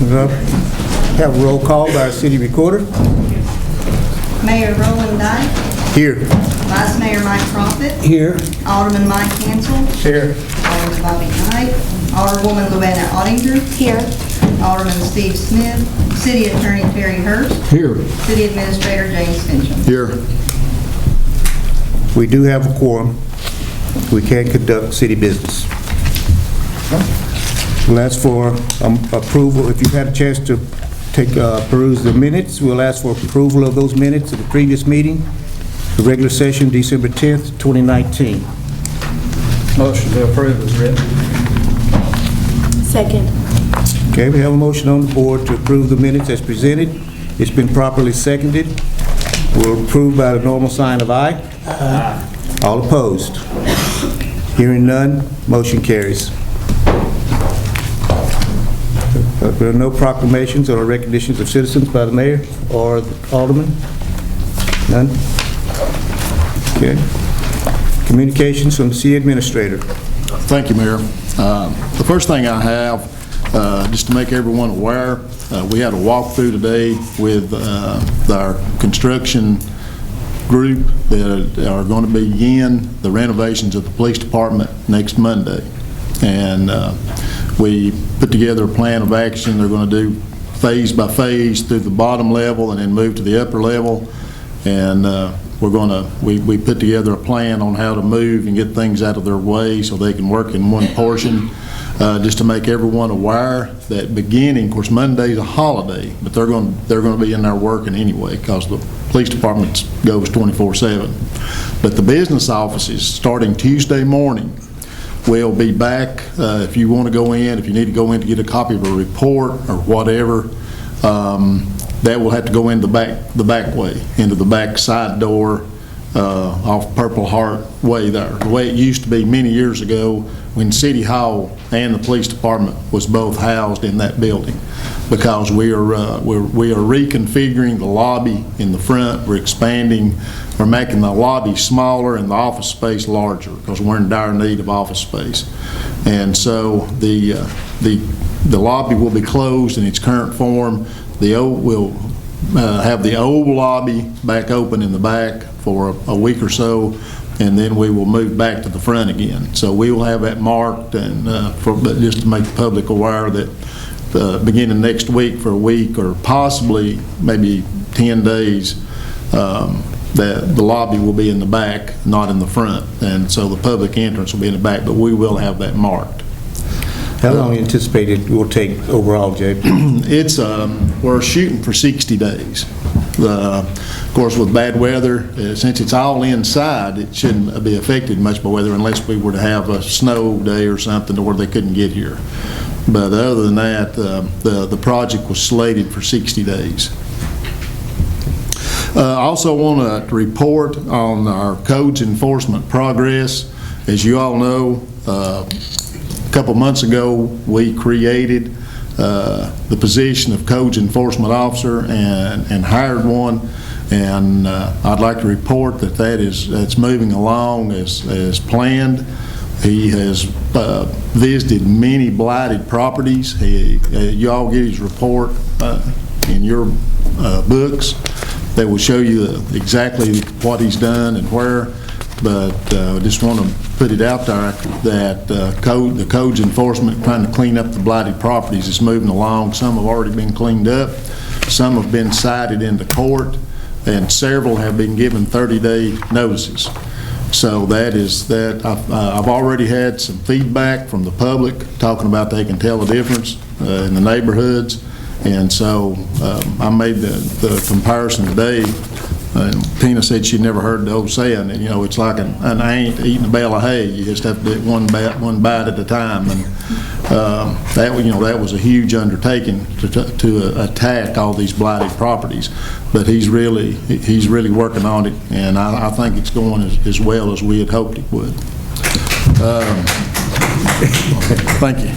We'll have a roll call by our city recorder. Mayor Roland Dyke. Here. Vice Mayor Mike Profit. Here. Alderman Mike Hansel. Here. Alderman Bobby Knight. Alderwoman Luana Ottinger. Here. Alderman Steve Smith. City Attorney Terry Hurst. Here. City Administrator James Fincham. Here. We do have a quorum. We can conduct city business. We'll ask for approval. If you've had a chance to peruse the minutes, we'll ask for approval of those minutes of the previous meeting, the regular session, December 10th, 2019. Motion to approve is written. Second. Okay, we have a motion on the board to approve the minutes as presented. It's been properly seconded. We'll approve by the normal sign of aye. Aye. All opposed? Hearing none, motion carries. There are no proclamations or recognitions of citizens by the mayor or the alderman? None? Okay. Communications from the city administrator. Thank you, Mayor. The first thing I have, just to make everyone aware, we had a walkthrough today with our construction group that are going to begin the renovations of the police department next Monday. And we put together a plan of action. They're going to do phase by phase through the bottom level and then move to the upper level. And we put together a plan on how to move and get things out of their way so they can work in one portion. Just to make everyone aware that beginning, of course, Monday's a holiday, but they're going to be in there working anyway because the police department goes 24/7. But the business offices, starting Tuesday morning, will be back. If you want to go in, if you need to go in to get a copy of a report or whatever, that will have to go in the back way, into the back side door off Purple Heart Way there. The way it used to be many years ago when City Hall and the police department was both housed in that building, because we are reconfiguring the lobby in the front. We're expanding, we're making the lobby smaller and the office space larger because we're in dire need of office space. And so the lobby will be closed in its current form. We'll have the old lobby back open in the back for a week or so, and then we will move back to the front again. So we will have that marked, and but just to make the public aware that beginning next week for a week or possibly maybe 10 days, that the lobby will be in the back, not in the front, and so the public entrance will be in the back, but we will have that marked. How long anticipated it will take overall, Jay? It's we're shooting for 60 days. Of course, with bad weather, since it's all inside, it shouldn't be affected much by weather unless we were to have a snow day or something to where they couldn't get here. But other than that, the project was slated for 60 days. I also want to report on our codes enforcement progress. As you all know, a couple months ago, we created the position of codes enforcement officer and hired one, and I'd like to report that's moving along as planned. He has visited many blighted properties. You all get his report in your books that will show you exactly what he's done and where. But I just want to put it out there that the codes enforcement trying to clean up the blighted properties is moving along. Some have already been cleaned up. Some have been cited into court, and several have been given 30-day notices. So I've already had some feedback from the public talking about they can tell the difference in the neighborhoods. And so I made the comparison today. Tina said she'd never heard the old saying, and it's like an ant eating a bale of hay. You just have to do it one bite at a time. And that was a huge undertaking to attack all these blighted properties. But he's really working on it, and I think it's going as well as we had hoped it would. Thank you.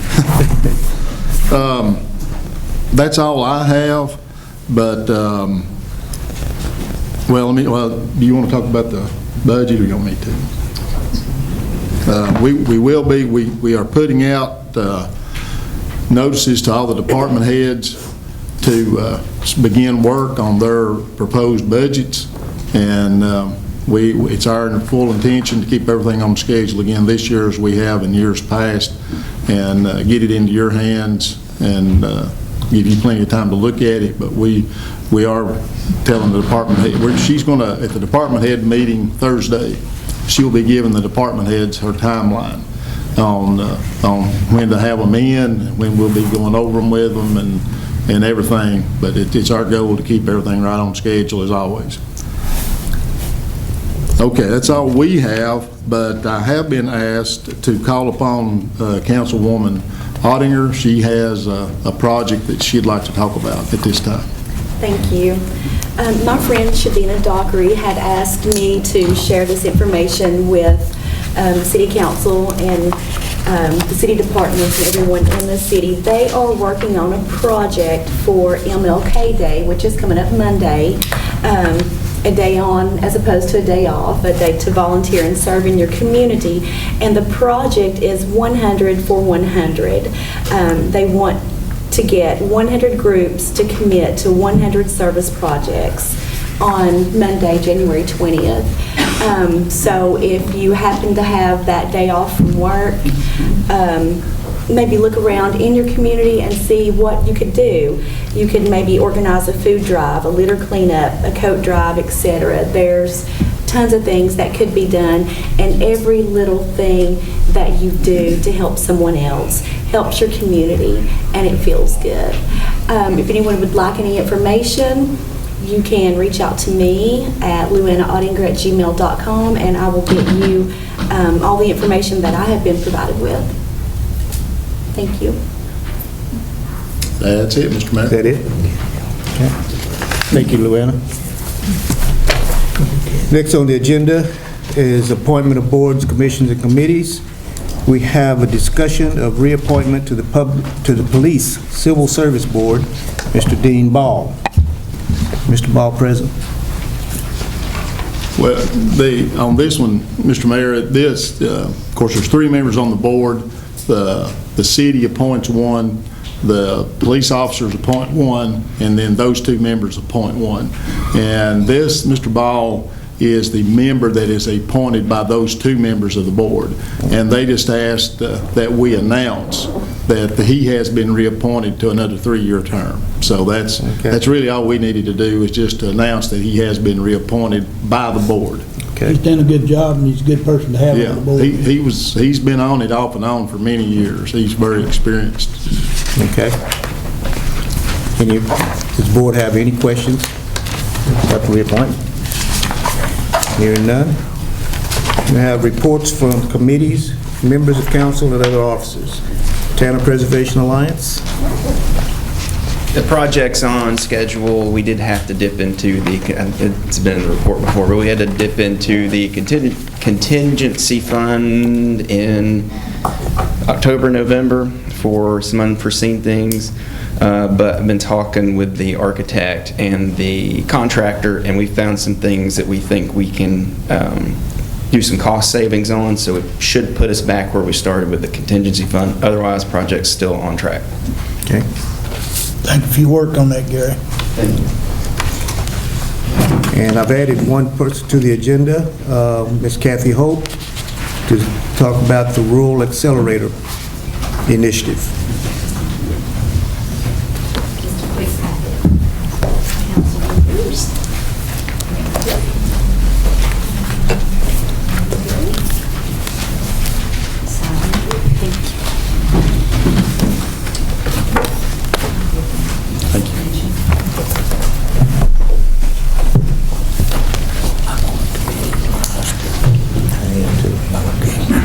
That's all I have, but do you want to talk about the budget, or you want me to? We are putting out notices to all the department heads to begin work on their proposed budgets, and it's our full intention to keep everything on schedule again this year as we have in years past, and get it into your hands and give you plenty of time to look at it. But we are telling the department head, she's going to, at the department head meeting Thursday, she'll be giving the department heads her timeline on when to have them in, when we'll be going over them with them and everything. But it's our goal to keep everything right on schedule as always. Okay, that's all we have, but I have been asked to call upon Councilwoman Ottinger. She has a project that she'd like to talk about at this time. Thank you. My friend Shabina Dockery had asked me to share this information with the City Council and the City Departments and everyone in the city. They are working on a project for MLK Day, which is coming up Monday. A day on as opposed to a day off, a day to volunteer and serve in your community. And the project is 100 for 100. They want to get 100 groups to commit to 100 service projects on Monday, January 20th. So if you happen to have that day off from work, maybe look around in your community and see what you could do. You could maybe organize a food drive, a litter cleanup, a coat drive, etc. There's tons of things that could be done, and every little thing that you do to help someone else helps your community, and it feels good. If anyone would like any information, you can reach out to me at luannaottinger@gmail.com, and I will get you all the information that I have been provided with. Thank you. That's it, Mr. Mayor. Is that it? Okay. Thank you, Luanna. Next on the agenda is appointment of boards, commissions, and committees. We have a discussion of reappointment to the Police Civil Service Board, Mr. Dean Ball. Mr. Ball, present. Well, on this one, Mr. Mayor, of course, there's 3 members on the board. The city appoints 1, the police officers appoint 1, and then those 2 members appoint 1. And this, Mr. Ball, is the member that is appointed by those 2 members of the board. And they just asked that we announce that he has been reappointed to another 3-year term. So that's really all we needed to do, is just to announce that he has been reappointed by the board. Okay. He's done a good job, and he's a good person to have on the board. He's been on it off and on for many years. He's very experienced. Okay. Does the board have any questions about the reappointment? Hearing none. We have reports from committees, members of council, and other officers. Tanner Preservation Alliance. The project's on schedule. We did have to dip into it's been in the report before, but we had to dip into the contingency fund in October, November for some unforeseen things. But I've been talking with the architect and the contractor, and we found some things that we think we can do some cost savings on, so it should put us back where we started with the contingency fund. Otherwise, project's still on track. Okay. Thank you for your work on that, Gary. Thank you. And I've added one person to the agenda, Ms. Kathy Hope, to talk about the Rural Accelerator Initiative. Just a quick packet. Council members.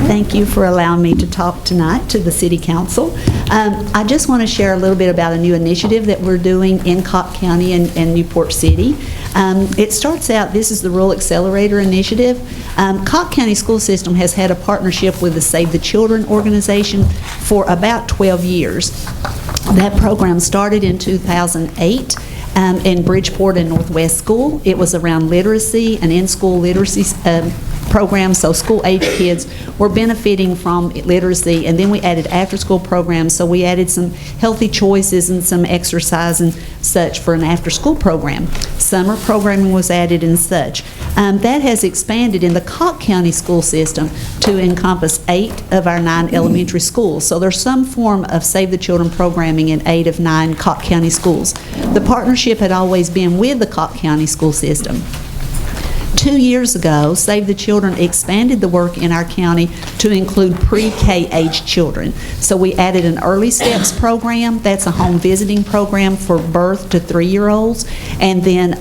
Thank you for allowing me to talk tonight to the City Council. I just want to share a little bit about a new initiative that we're doing in Cobb County and Newport City. It starts out, this is the Rural Accelerator Initiative. Cobb County School System has had a partnership with the Save the Children organization for about 12 years. That program started in 2008. In Bridgeport and Northwest School. It was around literacy and in-school literacy programs, so school-age kids were benefiting from literacy, and then we added after-school programs, so we added some healthy choices and some exercise and such for an after-school program. Summer programming was added and such. That has expanded in the Cocke County school system to encompass 8 of our 9 elementary schools. So there's some form of Save the Children programming in 8 of 9 Cocke County schools. The partnership had always been with the Cocke County school system. 2 years ago, Save the Children expanded the work in our county to include pre-K age children. So we added an Early Steps program. That's a home visiting program for birth to 3-year-olds, and then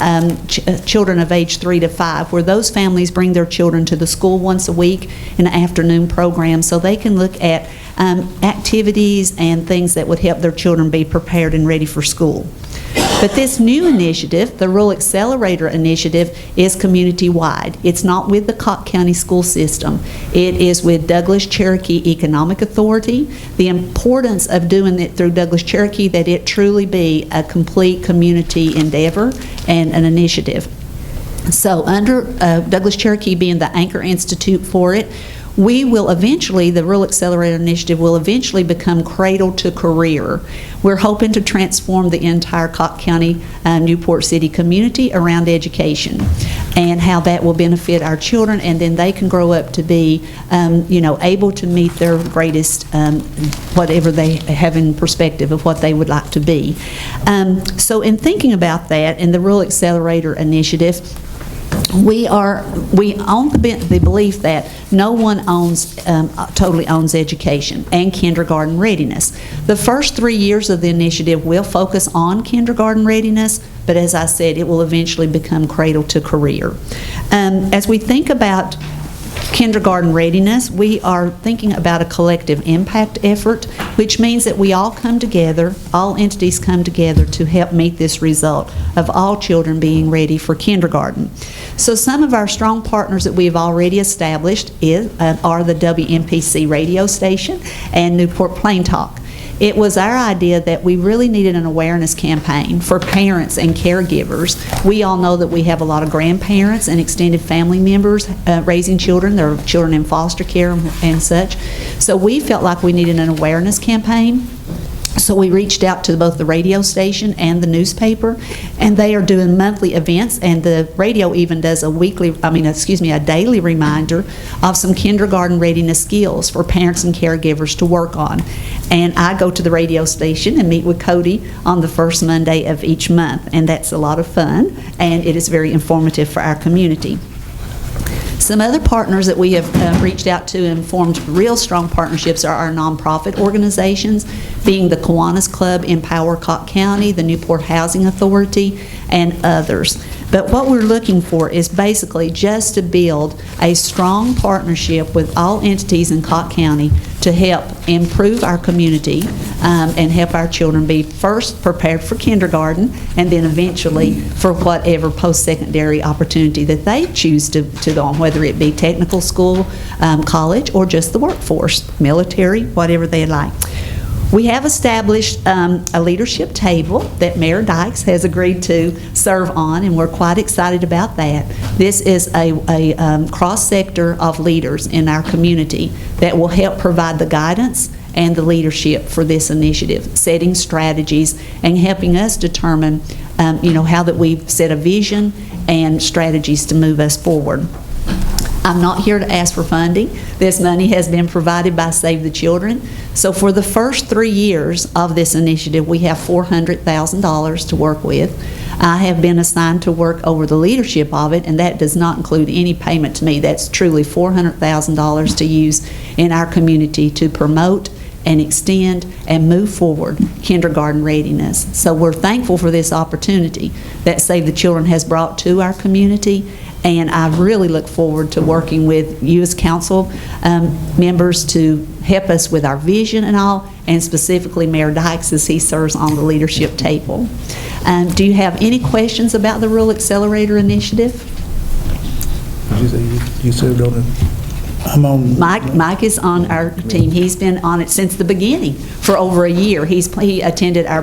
children of age 3 to 5, where those families bring their children to the school once a week in an afternoon program so they can look at activities and things that would help their children be prepared and ready for school. But this new initiative, the Rural Accelerator Initiative, is community-wide. It's not with the Cocke County school system. It is with Douglas Cherokee Economic Authority. The importance of doing it through Douglas Cherokee, that it truly be a complete community endeavor and an initiative. So under Douglas Cherokee being the anchor institute for it, we will eventually, the Rural Accelerator Initiative will eventually become cradle to career. We're hoping to transform the entire Cocke County, Newport City community around education and how that will benefit our children, and then they can grow up to be, able to meet their greatest, whatever they have in perspective of what they would like to be. So in thinking about that, in the Rural Accelerator Initiative, we own the belief that no one totally owns education and kindergarten readiness. The first 3 years of the initiative will focus on kindergarten readiness, but as I said, it will eventually become cradle to career. As we think about kindergarten readiness, we are thinking about a collective impact effort, which means that we all come together, all entities come together to help meet this result of all children being ready for kindergarten. So some of our strong partners that we have already established are the WMPC radio station and Newport Plain Talk. It was our idea that we really needed an awareness campaign for parents and caregivers. We all know that we have a lot of grandparents and extended family members raising children. There are children in foster care and such. So we felt like we needed an awareness campaign. So we reached out to both the radio station and the newspaper, and they are doing monthly events, and the radio even does a daily reminder of some kindergarten readiness skills for parents and caregivers to work on. And I go to the radio station and meet with Cody on the first Monday of each month, and that's a lot of fun, and it is very informative for our community. Some other partners that we have reached out to and formed real strong partnerships are our nonprofit organizations, being the Kiwanis Club, Empower Cocke County, the Newport Housing Authority, and others. But what we're looking for is basically just to build a strong partnership with all entities in Cocke County to help improve our community and help our children be first prepared for kindergarten and then eventually for whatever post-secondary opportunity that they choose to go on, whether it be technical school, college, or just the workforce, military, whatever they like. We have established a leadership table that Mayor Dykes has agreed to serve on, and we're quite excited about that. This is a cross-sector of leaders in our community that will help provide the guidance and the leadership for this initiative, setting strategies and helping us determine, how that we set a vision and strategies to move us forward. I'm not here to ask for funding. This money has been provided by Save the Children. So for the first 3 years of this initiative, we have $400,000 to work with. I have been assigned to work over the leadership of it, and that does not include any payment to me. That's truly $400,000 to use in our community to promote and extend and move forward kindergarten readiness. So we're thankful for this opportunity that Save the Children has brought to our community, and I really look forward to working with you as council members to help us with our vision and all, and specifically Mayor Dykes as he serves on the leadership table. Do you have any questions about the Rural Accelerator Initiative? You served on it? I'm on. Mike is on our team. He's been on it since the beginning, for over a year. He attended our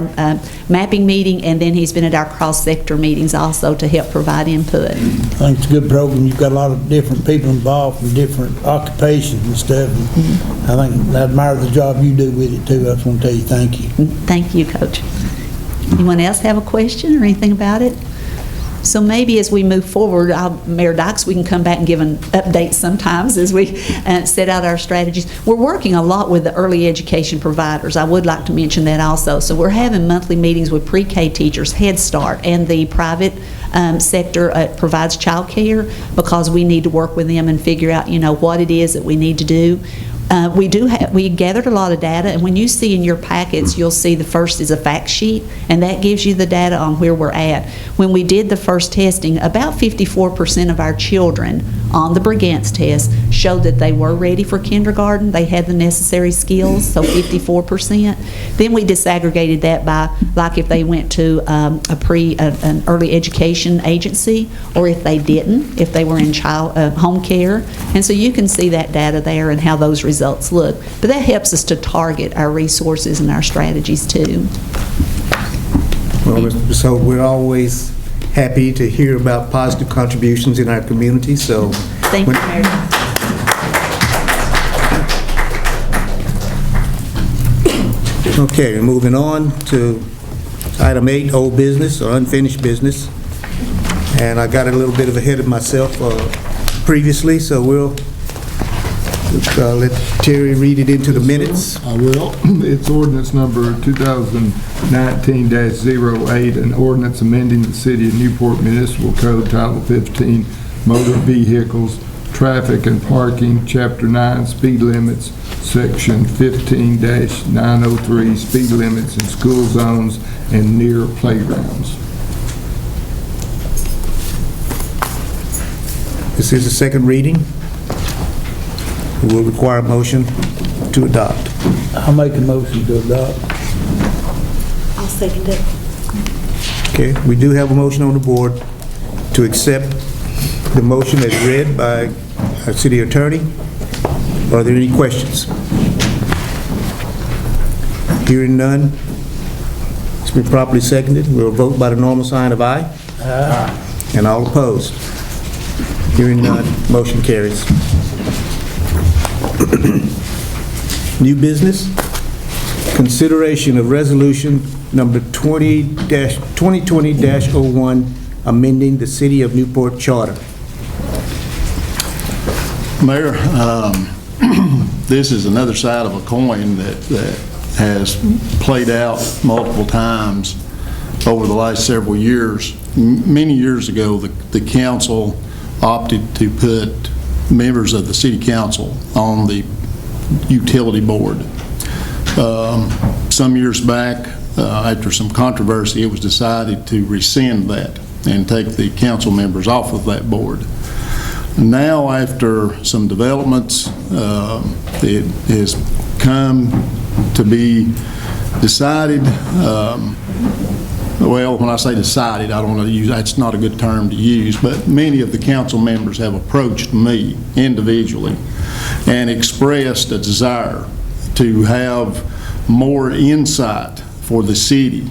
mapping meeting, and then he's been at our cross-sector meetings also to help provide input. I think it's a good program. You've got a lot of different people involved from different occupations and stuff. And I think I admire the job you do with it too. I just want to tell you thank you. Thank you, Coach. Anyone else have a question or anything about it? So maybe as we move forward, Mayor Dykes, we can come back and give an update sometimes as we set out our strategies. We're working a lot with the early education providers. I would like to mention that also. So we're having monthly meetings with pre-K teachers, Head Start, and the private sector provides child care, because we need to work with them and figure out, what it is that we need to do. We gathered a lot of data, and when you see in your packets, you'll see the first is a fact sheet, and that gives you the data on where we're at. When we did the first testing, about 54% of our children on the Brigance test showed that they were ready for kindergarten. They had the necessary skills, so 54%. Then we disaggregated that by, like, if they went to an early education agency, or if they didn't, if they were in home care. And so you can see that data there and how those results look. But that helps us to target our resources and our strategies too. Well, so we're always happy to hear about positive contributions in our community, so. Thank you, Mayor. Okay, moving on to item 8, old business or unfinished business. And I got a little bit ahead of myself previously, so we'll let Terry read it into the minutes. I will. It's ordinance number 2019-08, an ordinance amending the City of Newport Municipal Code, Title 15, Motor Vehicles, Traffic and Parking, Chapter 9, Speed Limits, Section 15-903, Speed Limits in School Zones and Near Playgrounds. This is the second reading. We will require a motion to adopt. I'll make a motion to adopt. I'll second it. Okay, we do have a motion on the board to accept the motion as read by our city attorney. Are there any questions? Hearing none, it's been properly seconded. We'll vote by the normal sign of aye. Aye. And all opposed? Hearing none, motion carries. New business, consideration of resolution number 2020-01, amending the City of Newport Charter. Mayor, this is another side of a coin that has played out multiple times over the last several years. Many years ago, the council opted to put members of the city council on the utility board. Some years back, after some controversy, it was decided to rescind that and take the council members off of that board. Now, after some developments, it has come to be decided, well, when I say decided, I don't want to use, that's not a good term to use, but many of the council members have approached me individually and expressed a desire to have more insight for the city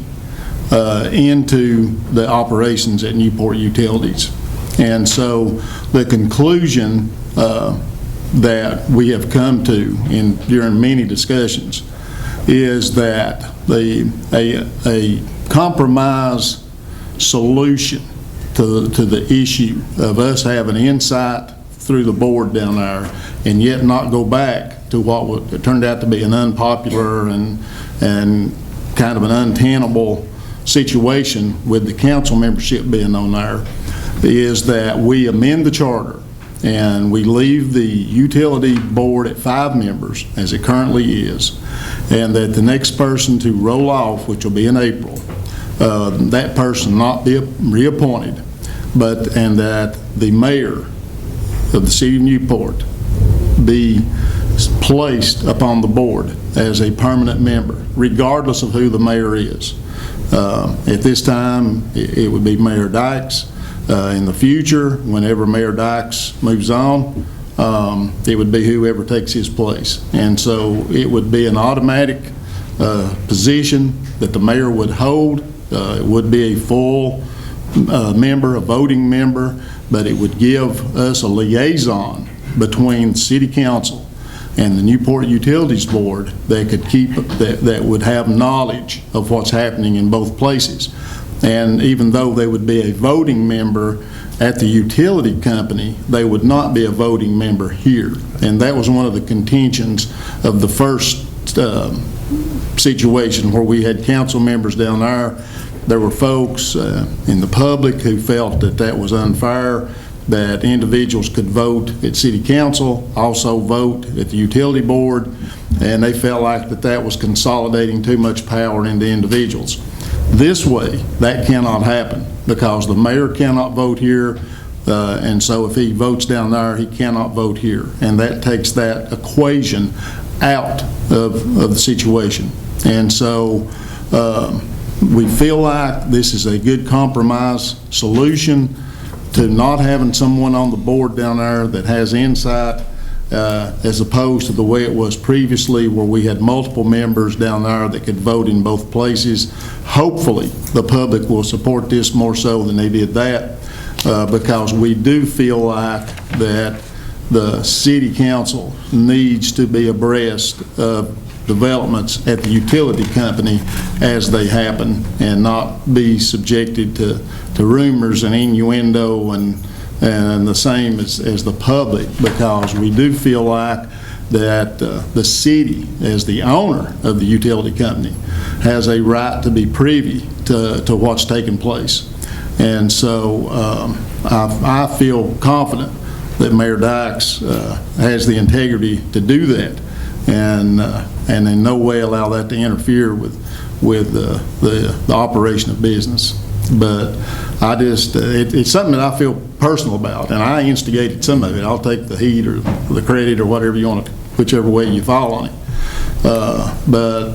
into the operations at Newport Utilities. And so the conclusion that we have come to during many discussions is that a compromise solution to the issue of us having insight through the board down there and yet not go back to what turned out to be an unpopular and kind of an untenable situation with the council membership being on there, is that we amend the charter and we leave the utility board at 5 members as it currently is, and that the next person to roll off, which will be in April, that person not be reappointed, and that the mayor of the city of Newport be placed upon the board as a permanent member, regardless of who the mayor is. At this time, it would be Mayor Dykes. In the future, whenever Mayor Dykes moves on, it would be whoever takes his place. And so it would be an automatic position that the mayor would hold. It would be a full member, a voting member, but it would give us a liaison between the city council and the Newport Utilities Board that could keep, that would have knowledge of what's happening in both places. And even though they would be a voting member at the utility company, they would not be a voting member here. And that was one of the contentions of the first situation where we had council members down there. There were folks in the public who felt that that was unfair, that individuals could vote at city council, also vote at the utility board, and they felt like that was consolidating too much power into individuals. This way, that cannot happen because the mayor cannot vote here, and so if he votes down there, he cannot vote here, and that takes that equation out of the situation. And so we feel like this is a good compromise solution to not having someone on the board down there that has insight, as opposed to the way it was previously where we had multiple members down there that could vote in both places. Hopefully, the public will support this more so than they did that, because we do feel like that the city council needs to be abreast of developments at the utility company as they happen and not be subjected to rumors and innuendo and the same as the public, because we do feel like that the city, as the owner of the utility company, has a right to be privy to what's taking place. And so I feel confident that Mayor Dykes has the integrity to do that, and in no way allow that to interfere with the operation of business. But I just, it's something that I feel personal about, and I instigated some of it. I'll take the heat or the credit or whatever you want to, whichever way you fall on it. But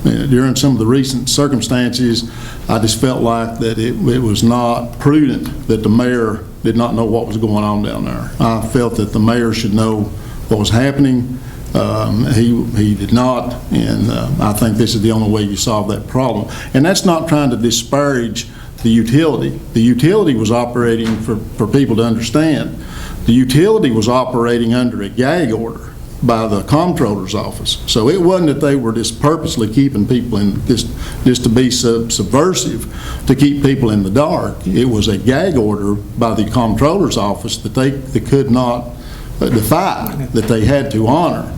during some of the recent circumstances, I just felt like that it was not prudent that the mayor did not know what was going on down there. I felt that the mayor should know what was happening. He did not, and I think this is the only way you solve that problem. And that's not trying to disparage the utility. The utility was operating, for people to understand, the utility was operating under a gag order by the comptroller's office. So it wasn't that they were just purposely keeping people in, just to be subversive, to keep people in the dark. It was a gag order by the comptroller's office that they could not defy, that they had to honor.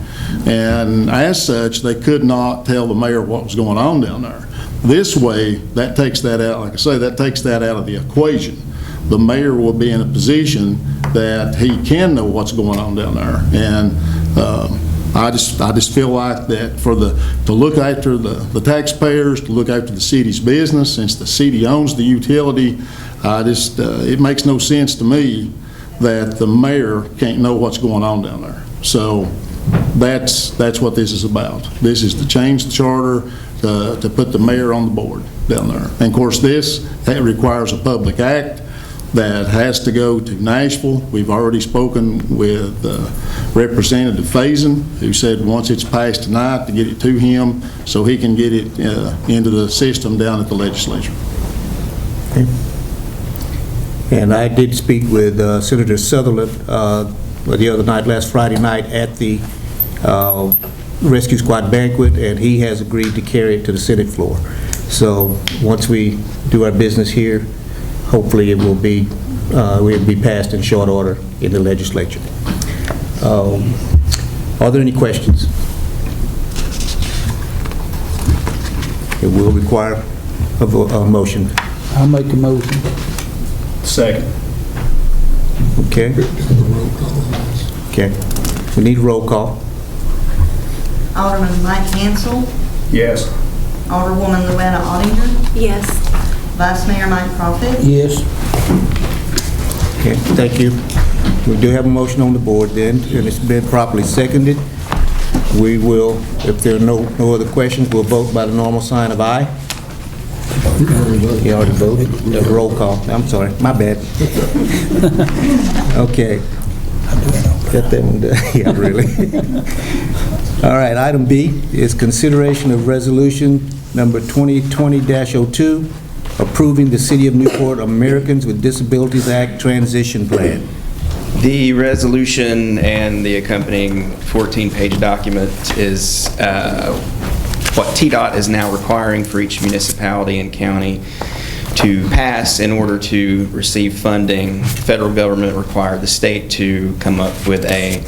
And as such, they could not tell the mayor what was going on down there. This way, that takes that out, like I say, that takes that out of the equation. The mayor will be in a position that he can know what's going on down there. And I just feel like that to look after the taxpayers, to look after the city's business, since the city owns the utility, it makes no sense to me that the mayor can't know what's going on down there. So that's what this is about. This is to change the charter to put the mayor on the board down there. And of course, that requires a public act that has to go to Nashville. We've already spoken with Representative Faison, who said once it's passed tonight to get it to him so he can get it into the system down at the legislature. Okay. And I did speak with Senator Sutherland the other night, last Friday night, at the Rescue Squad banquet, and he has agreed to carry it to the Senate floor. So once we do our business here, hopefully it will be passed in short order in the legislature. Are there any questions? It will require a motion. I'll make a motion. Second. Okay. Okay. We need a roll call. Alderman Mike Hansel, Yes. Alderwoman Luana Ottinger, Yes. Vice Mayor Mike Profit. Yes. Okay, thank you. We do have a motion on the board then, and it's been properly seconded. We will, if there are no other questions, we'll vote by the normal sign of aye. You already voted? Roll call. I'm sorry, my bad. Okay. Got that one done. Yeah, really. All right, item B is consideration of resolution number 2020-02, approving the City of Newport Americans with Disabilities Act Transition Plan. The resolution and the accompanying 14-page document is what TDOT is now requiring for each municipality and county to pass in order to receive funding. The federal government required the state to come up with a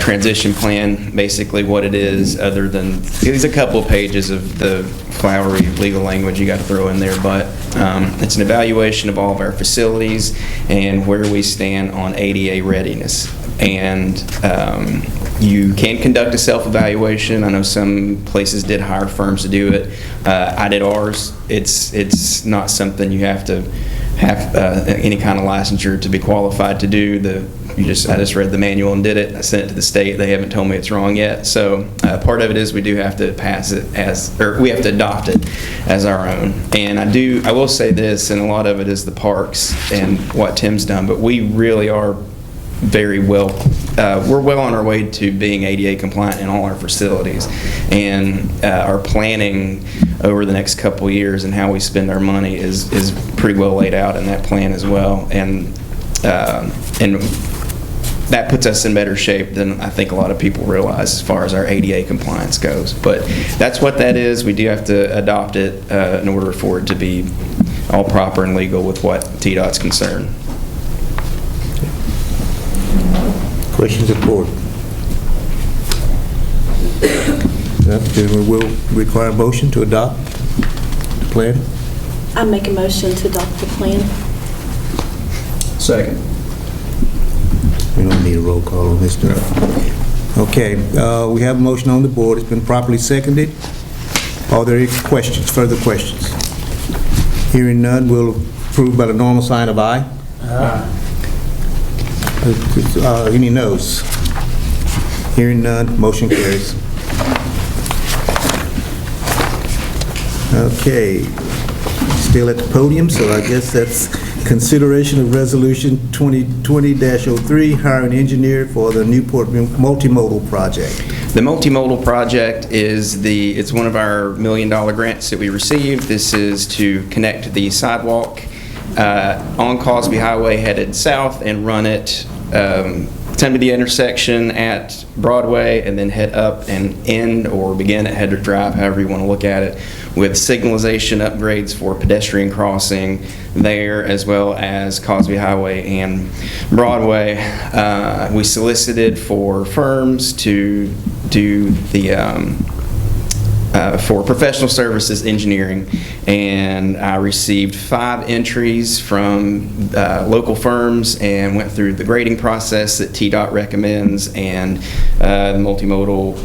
transition plan. Basically what it is, other than, there's a couple of pages of the flowery legal language you got to throw in there, but it's an evaluation of all of our facilities and where we stand on ADA readiness. And you can conduct a self-evaluation. I know some places did hire firms to do it. I did ours. It's not something you have to have any kind of licensure to be qualified to do. I just read the manual and did it. I sent it to the state. They haven't told me it's wrong yet. So part of it is we do have to pass it or we have to adopt it as our own. And I will say this, and a lot of it is the parks and what Tim's done, but we really are very well, we're well on our way to being ADA compliant in all our facilities, and our planning over the next couple of years and how we spend our money is pretty well laid out in that plan as well, and that puts us in better shape than I think a lot of people realize as far as our ADA compliance goes. But that's what that is. We do have to adopt it in order for it to be all proper and legal with what TDOT's concerned. Questions of the board? Then we will require a motion to adopt the plan. I make a motion to adopt the plan. Second. We don't need a roll call on this stuff. Okay, we have a motion on the board. It's been properly seconded. Are there any questions, further questions? Hearing none, we'll approve by the normal sign of aye. Aye. Any noes? Hearing none, motion carries. Okay, still at the podium, so I guess that's consideration of resolution 2020-03, hire an engineer for the Newport multimodal project. The multimodal project it's one of our $1 million grants that we received. This is to connect the sidewalk on Cosby Highway headed south and run it come to the intersection at Broadway and then head up and end or begin at Header Drive, however you want to look at it, with signalization upgrades for pedestrian crossing there as well as Cosby Highway and Broadway. We solicited for firms to do the for professional services engineering, and I received 5 entries from local firms and went through the grading process that TDOT recommends, and the multimodal,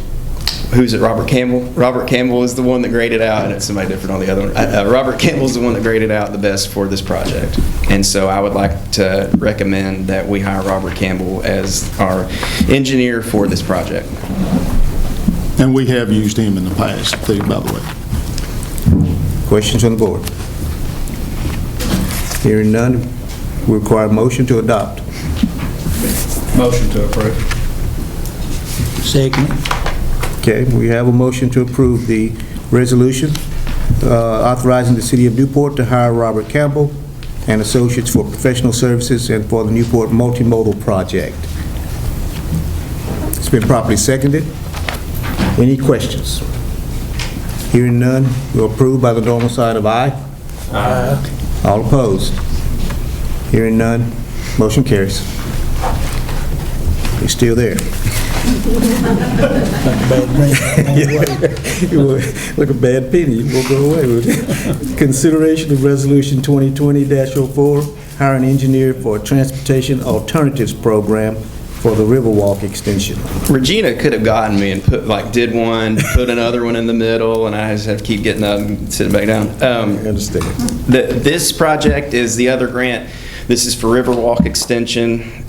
who's it, Robert Campbell? Robert Campbell is the one that graded out, and it's somebody different on the other one. Robert Campbell is the one that graded out the best for this project, and so I would like to recommend that we hire Robert Campbell as our engineer for this project. And we have used him in the past, too, by the way. Questions on the board? Hearing none, we require a motion to adopt. Motion to approve. Second. Okay, we have a motion to approve the resolution authorizing the City of Newport to hire Robert Campbell and Associates for professional services and for the Newport multimodal project. It's been properly seconded. Any questions? Hearing none, we'll approve by the normal sign of aye. Aye. All opposed? Hearing none, motion carries. You're still there. Like a bad penny, you won't go away with it. Consideration of resolution 2020-04, hire an engineer for a transportation alternatives program for the Riverwalk extension. Regina could have gotten me and did one, put another one in the middle, and I just have to keep getting up and sitting back down. I understand. This project is the other grant. This is for Riverwalk extension.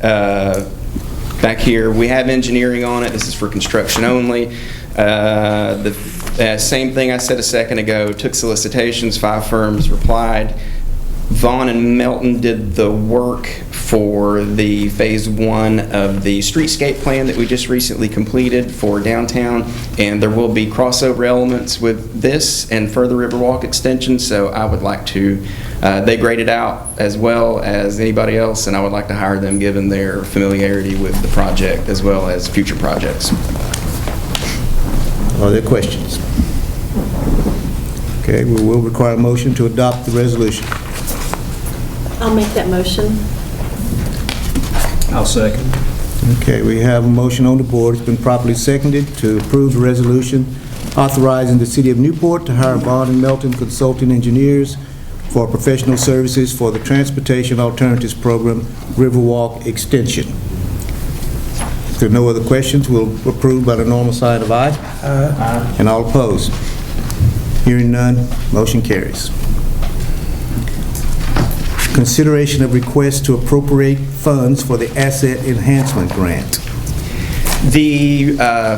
Back here, we have engineering on it. This is for construction only. The same thing I said a second ago, took solicitations, 5 firms replied. Vaughn and Melton did the work for the Phase 1 of the streetscape plan that we just recently completed for downtown, and there will be crossover elements with this and further Riverwalk extension, so I would like to, they graded out as well as anybody else, and I would like to hire them given their familiarity with the project as well as future projects. Are there questions? Okay, we will require a motion to adopt the resolution. I'll make that motion. I'll second. Okay, we have a motion on the board. It's been properly seconded to approve the resolution authorizing the City of Newport to hire Vaughn and Melton Consulting Engineers for professional services for the Transportation Alternatives Program Riverwalk Extension. If there are no other questions, we'll approve by the normal sign of aye. Aye. And all opposed? Hearing none, motion carries. Consideration of request to appropriate funds for the Asset Enhancement Grant. The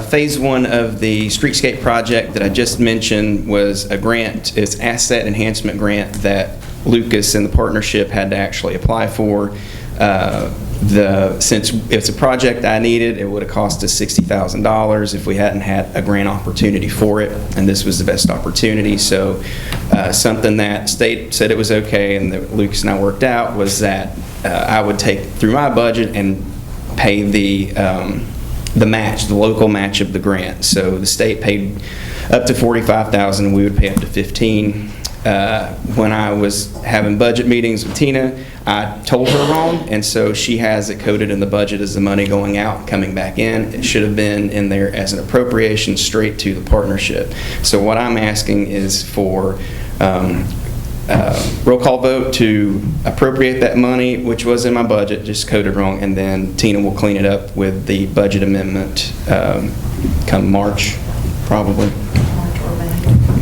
Phase 1 of the streetscape project that I just mentioned was a grant, it's asset enhancement grant that Lucas and the partnership had to actually apply for. Since it's a project I needed, it would have cost us $60,000 if we hadn't had a grant opportunity for it, and this was the best opportunity. So something that state said it was okay and that Lucas and I worked out was that I would take through my budget and pay the match, the local match of the grant. So the state paid up to $45,000 and we would pay up to $15,000. When I was having budget meetings with Tina, I told her wrong, and so she has it coded in the budget as the money going out, coming back in. It should have been in there as an appropriation straight to the partnership. So what I'm asking is for roll call vote to appropriate that money, which was in my budget, just coded wrong, and then Tina will clean it up with the budget amendment come March, probably.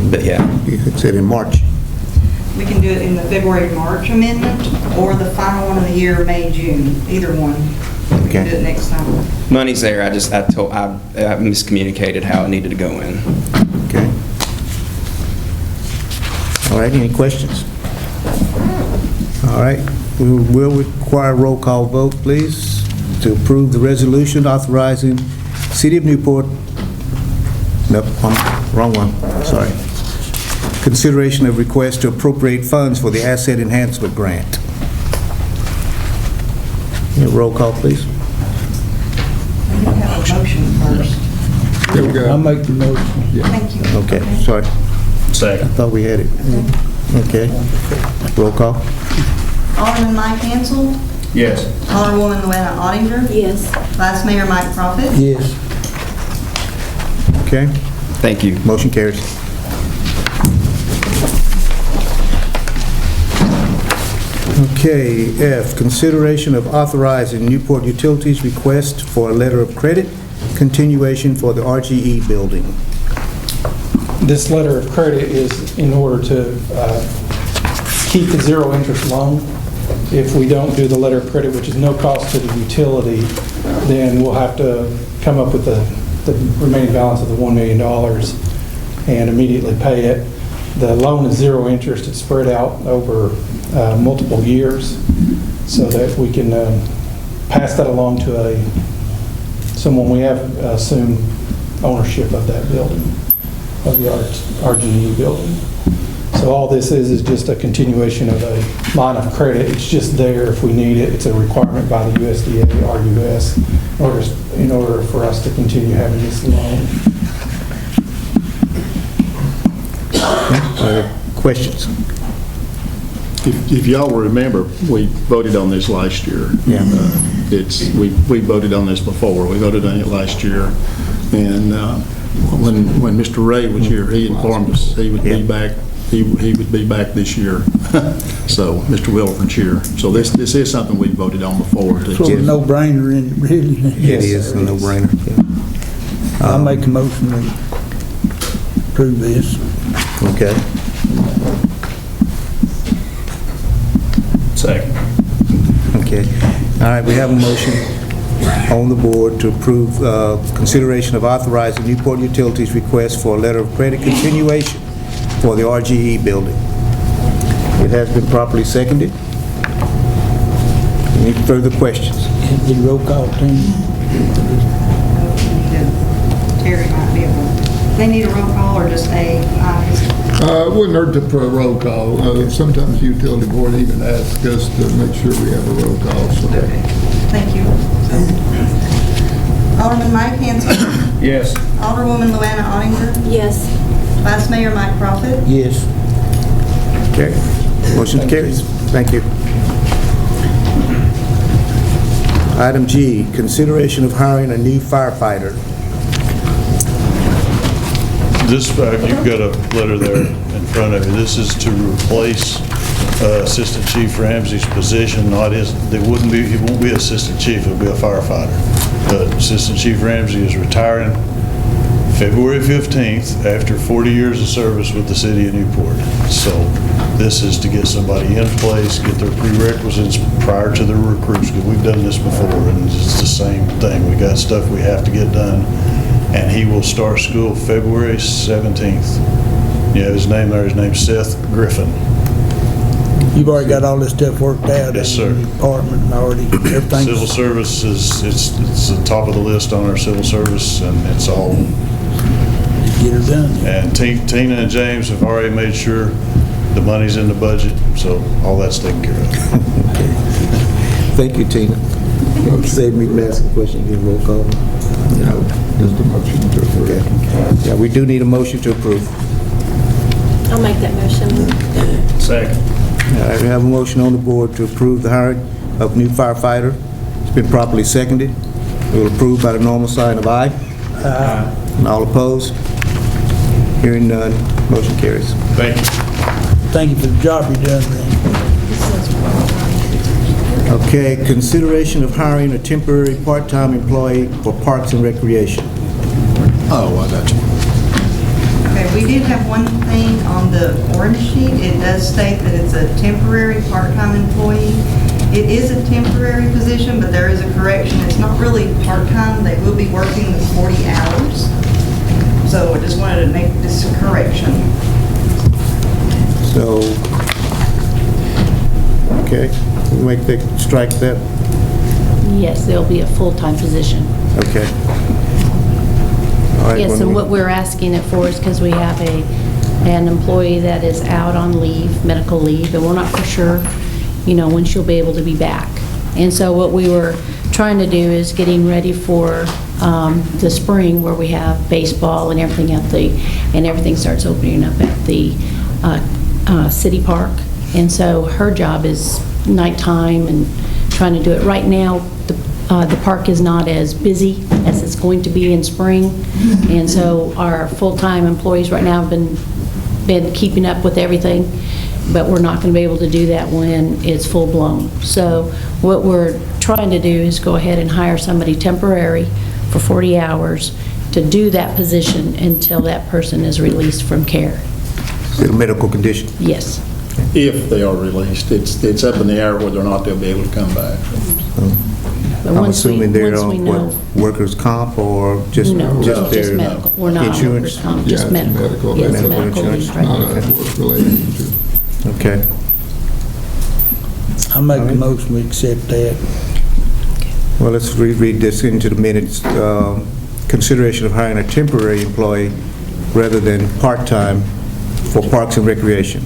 But yeah. You said in March. We can do it in the February-March amendment, or the final one of the year, May-June, either one. We can Okay. do it next time. Money's there. I miscommunicated how it needed to go in. Okay. All right, any questions? All right, we will require a roll call vote, please, to approve the resolution authorizing City of Newport, nope, wrong one, sorry. Consideration of request to appropriate funds for the Asset Enhancement Grant. Roll call, please. We need to have a motion first. There we go. I'll make the motion. Thank you. Okay, sorry. I Second. thought we had it. Okay. Roll call. Alderman Mike Hansel, Yes. Alderwoman Luana Ottinger, Yes. Vice Mayor Mike Profit. Yes. Okay, Thank you. motion carries. Okay, F, consideration of authorizing Newport Utilities request for a letter of credit continuation for the RGE building. This letter of credit is in order to keep the zero interest loan. If we don't do the letter of credit, which is no cost to the utility, then we'll have to come up with the remaining balance of the $1 million and immediately pay it. The loan is zero interest. It's spread out over multiple years so that we can pass that along to someone we have assumed ownership of that building, of the RGE building. So all this is just a continuation of a line of credit. It's just there if we need it. It's a requirement by the USDA, RUS, in order for us to continue having this loan. Questions? If y'all remember, we voted on this last year. Yeah. We voted on this before. We voted on it last year. And when Mr. Ray was here, he informed us he would be back. He would be back this year. So Mr. Wilford's here. So this is something we voted on before. Sort of no-brainer, in it, really. It is a no-brainer. I'll make a motion to approve this. Okay. Second. Okay. All right, we have a motion on the board to approve consideration of authorizing Newport Utilities request for a letter of credit continuation for the RGE building. We It has been properly seconded. Any further questions? Did roll call, Tim? Terry might be able, they need a roll call or just a ayes? It wouldn't hurt to put a roll call. Sometimes the utility board even asks us to make sure we have a roll call. So Okay, thank you. Alderman Mike Hansel. Yes. Alderwoman Luana Ottinger. Yes. Vice Mayor Mike Profit. Yes. Okay. Motion carries. Thank you. Item G, consideration of hiring a new firefighter. This, you've got a letter there in front of you. This is to replace Assistant Chief Ramsey's position. Not his, he won't be Assistant Chief, it'll be a firefighter. But Assistant Chief Ramsey is retiring February 15th after 40 years of service with the city of Newport. So this is to get somebody in place, get their prerequisites prior to the recruits, because we've done this before, and it's the same thing. We got stuff we have to get done, and he will start school February 17th. You have his name there, his name's Seth Griffin. You've already got all this stuff worked out? Yes, sir. In the department and already, everything's... Civil service is, it's the top of the list on our civil service, and it's all. Get her done. And Tina and James have already made sure the money's in the budget, so all that's taken care of. Thank you, Tina. Save me from asking a question. Give a roll call. no, just a motion to approve. Okay. Yeah, we do need a motion to approve. I'll make that motion. Second. All right, we have a motion on the board to approve the hiring of new firefighter. It's been properly seconded. We will approve by the normal sign of aye. Aye. And all opposed? Hearing none, motion carries. Thank you. Thank you for the job you've done, man. Okay, consideration of hiring a temporary part-time employee for Parks and Recreation. Oh, I got you. Okay, we did have one thing on the orange sheet. It does state that it's a temporary part-time employee. It is a temporary position, but there is a correction. It's not really part-time. They will be working the 40 hours. So I just wanted to make this correction. So, okay, we'll make the, strike that, Yes, there'll be a full-time position. okay. All right, Yes, when and we- what we're asking it for is because we have an employee that is out on leave, medical leave, and we're not for sure, when she'll be able to be back. And so what we were trying to do is getting ready for the spring, where we have baseball and everything and everything starts opening up at the city park. And so her job is nighttime and trying to do it. Right now, the park is not as busy as it's going to be in spring. And so our full-time employees right now have been keeping up with everything, but we're not going to be able to do that when it's full-blown. So what we're trying to do is go ahead and hire somebody temporary for 40 hours to do that position until that person is released from care. Is it a medical condition? Yes. If they are released, it's up in the air whether or not they'll be able to come back. But I'm once we assuming they're know. on what, workers' comp or just No, just just their medical. We're not on insurance? workers' comp, Yeah, just it's medical. medical. Yes, Medical medical insurance. leave, right. Not a work-related injury. Okay. I make a motion we accept that. Well, let's reread this into the minutes. Consideration of hiring a temporary employee rather than part-time for Parks and Recreation.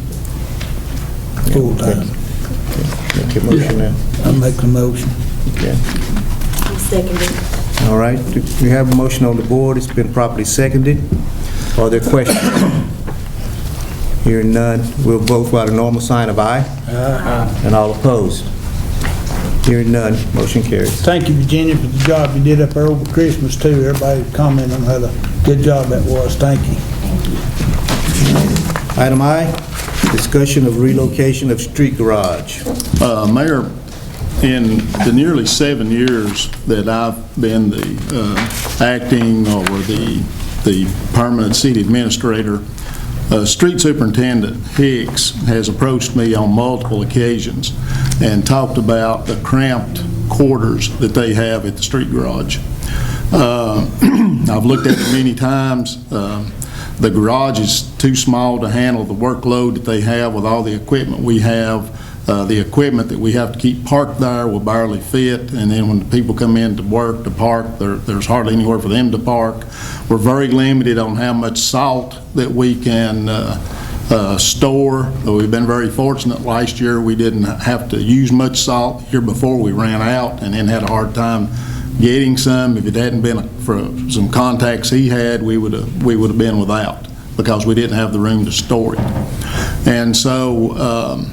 Full-time. Make your motion now. I make the motion. Okay. I'll second it. All right, we have a motion on the board. It's been properly seconded. Are there questions? Hearing none, we'll vote by the normal sign of aye. Aye. And all opposed? Hearing none, motion carries. Thank you, Virginia, for the job you did up there over Christmas, too. Everybody commented on how the good job that was. Thank you. Item I, discussion of relocation of street garage. Mayor, in the nearly 7 years that I've been the acting or the permanent city administrator, Street Superintendent Hicks has approached me on multiple occasions and talked about the cramped quarters that they have at the street garage. I've looked at it many times. The garage is too small to handle the workload that they have with all the equipment we have. The equipment that we have to keep parked there will barely fit, and then when the people come in to work, to park, there's hardly anywhere for them to park. We're very limited on how much salt that we can store. We've been very fortunate. Last year, we didn't have to use much salt. Year before, we ran out and then had a hard time getting some. If it hadn't been for some contacts he had, we would have been without, because we didn't have the room to store it. And so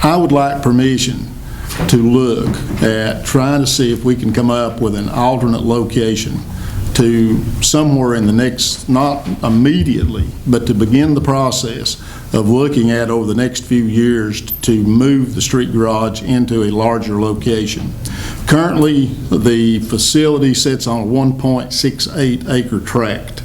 I would like permission to look at trying to see if we can come up with an alternate location to somewhere in the next, not immediately, but to begin the process of looking at over the next few years to move the street garage into a larger location. Currently, the facility sits on a 1.68 acre tract.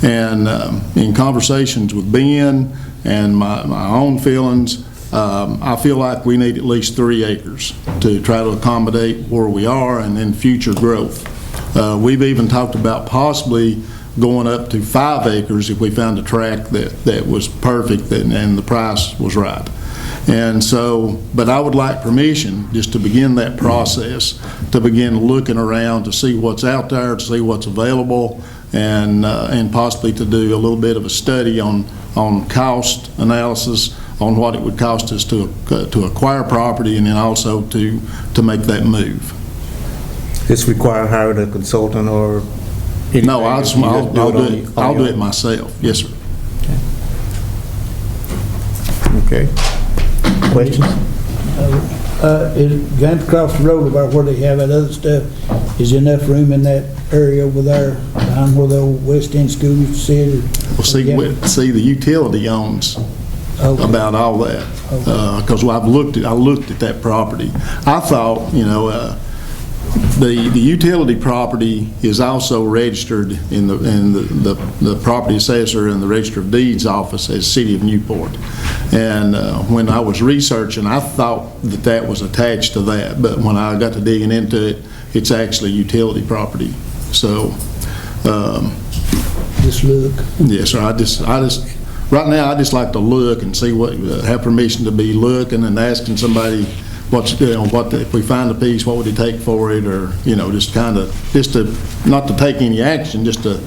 And in conversations with Ben and my own feelings, I feel like we need at least 3 acres to try to accommodate where we are and then future growth. We've even talked about possibly going up to 5 acres if we found a tract that was perfect and the price was right. And so, but I would like permission just to begin that process, to begin looking around to see what's out there, to see what's available, and possibly to do a little bit of a study on cost analysis on what it would cost us to acquire property, and then also to make that move. This require hiring a consultant or anything? No, I'll do it myself. Yes, sir. Okay. Questions? Is going across the road about where they have that other stuff, is there enough room in that area over there behind where the old West End school used to sit? Well, see, the utility owns about all that, because I looked at that property. I thought, the utility property is also registered in the property assessor and the Register of Deeds office as City of Newport. And when I was researching, I thought that was attached to that, but when I got to digging into it, it's actually utility property. So, just look. yes, sir. I just right now I just like to look and see what have permission to be looking and asking somebody if we find a piece, what would it take for it, or just to not to take any action, just to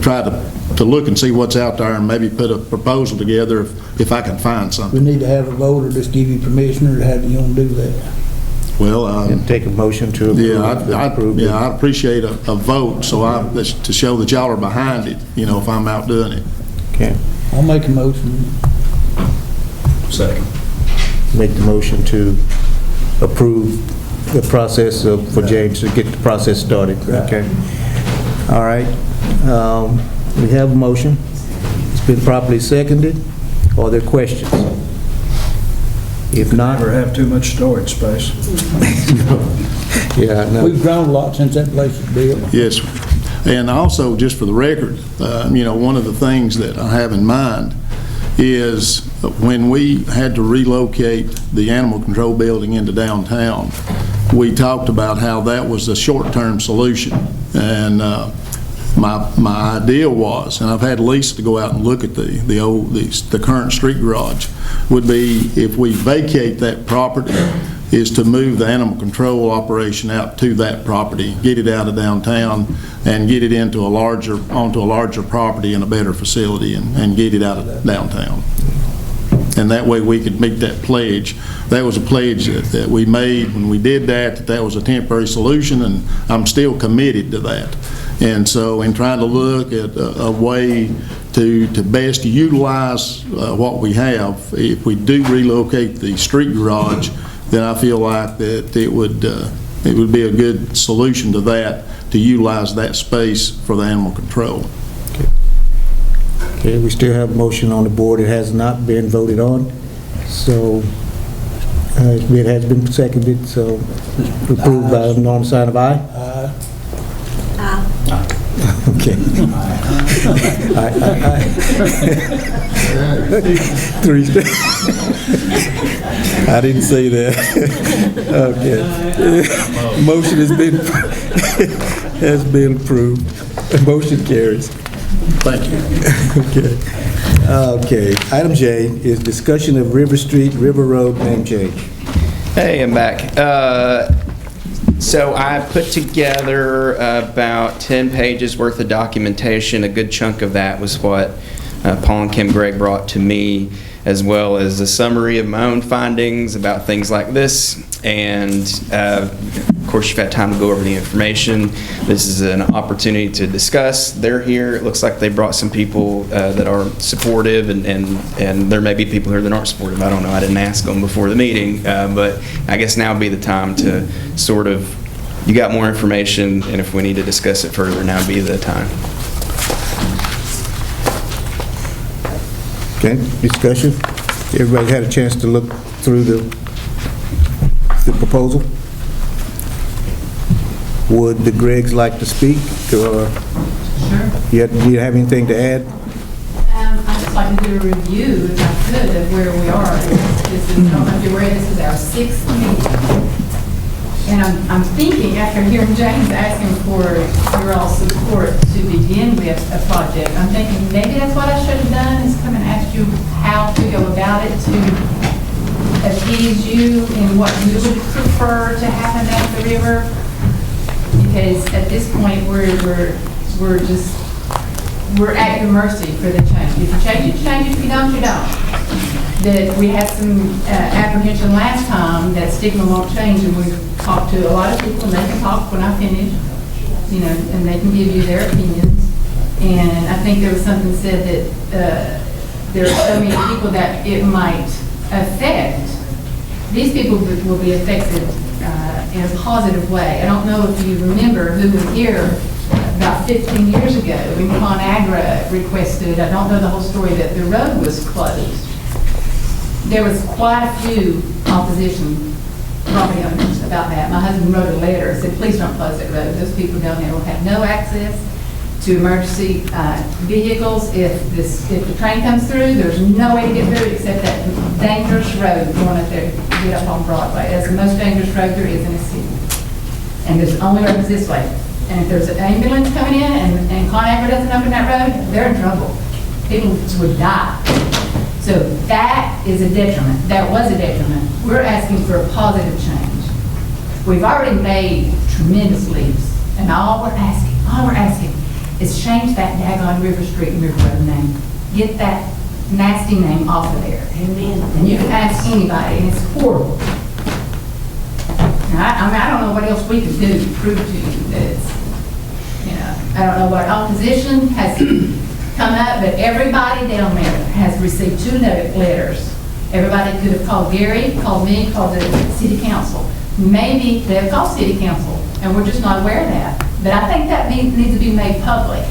try to look and see what's out there and maybe put a proposal together if I can find something. We need to have a vote or just give you permission, or how do you want to do that? Well, Take a motion to approve. I'd appreciate a vote to show that y'all are behind it. If I'm out doing it. Okay. I'll make a motion. Second. Make the motion to approve the process for James to get the process started. Okay. All right. We have a motion. It's been properly seconded. Are there questions? If not, Never have too much storage space. yeah, no. We've grown a lot since that place was built. Yes, sir. And also, just for the record, one of the things that I have in mind is when we had to relocate the animal control building into downtown, we talked about how that was a short-term solution. And my idea was, and I've had Lisa to go out and look at the current street garage, would be if we vacate that property, is to move the animal control operation out to that property, get it out of downtown, and get it onto a larger property and a better facility, and get it out of downtown. And that way we could meet that pledge. That was a pledge that we made when we did that was a temporary solution, and I'm still committed to that. And so in trying to look at a way to best utilize what we have, if we do relocate the street garage, then I feel like that it would be a good solution to that, to utilize that space for the animal control. Okay, we still have a motion on the board. It has not been voted on. So it has been seconded, so approved by a normal sign of aye? Okay. Three. I didn't say that. Okay. Motion has been approved. Motion carries. Thank you. Okay. Item J is discussion of River Street, River Road name change. Hey, I'm back. So I put together about 10 pages worth of documentation. A good chunk of that was what Paul and Kim Gregg brought to me, as well as a summary of my own findings about things like this. And of course, you've had time to go over the information. This is an opportunity to discuss. They're here. It looks like they brought some people that are supportive, and there may be people here that aren't supportive. I don't know. I didn't ask them before the meeting, but I guess now would be the time to sort of, you got more information, and if we need to discuss it further, now would be the time. Okay, discussion. Everybody had a chance to look through the proposal? Would the Greggs like to speak? Or do you have anything to add? I'd just like to do a review, if I could, of where we are. This is, I don't know if you're aware, this is our 6th meeting. And I'm thinking, after hearing James asking for your all support to begin with a project, I'm thinking maybe that's what I should have done, is come and ask you how to go about it to appease you in what you would prefer to happen at the river. Because at this point, we're at your mercy for the change. If you change it, you change it. If you don't, you don't. That we had some apprehension last time that stigma won't change, and we've talked to a lot of people, and they can talk when I finish, and they can give you their opinions. And I think there was something said that there are so many people that it might affect. These people will be affected in a positive way. I don't know if you remember who was here about 15 years ago when ConAgra requested, I don't know the whole story, that the road was closed. There was quite a few opposition property owners about that. My husband wrote a letter, said, please don't close that road. Those people down there will have no access to emergency vehicles. If the train comes through, there's no way to get through except that dangerous road going up there to get up on Broadway. That's the most dangerous road there is in the city. And there's only roads this way. And if there's an ambulance coming in and ConAgra doesn't open that road, they're in trouble. People would die. So that is a detriment. That was a detriment. We're asking for a positive change. We've already made tremendous leaps. And all we're asking is change that daggone River Street and River Road name. Get that nasty name off of there. Amen. And you can ask anybody, and it's horrible. Now, I don't know what else we can do to prove to you that it's, I don't know what opposition has come up, but everybody down there has received 2 letters. Everybody could have called Gary, called me, called the city council. Maybe they've called city council, and we're just not aware of that. But I think that needs to be made public.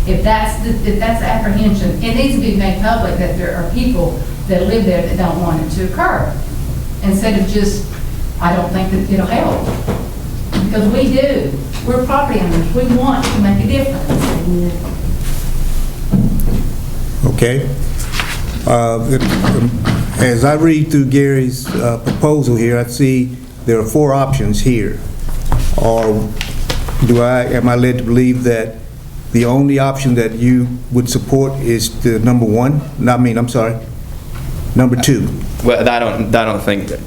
If that's apprehension, it needs to be made public that there are people that live there that don't want it to occur. Instead of just, I don't think that it'll help. Because we do. We're property owners. We want to make a difference. Okay. As I read through Gary's proposal here, I see there are 4 options here. Or am I led to believe that the only option that you would support is the number 1? Number 2. Well, I don't think that.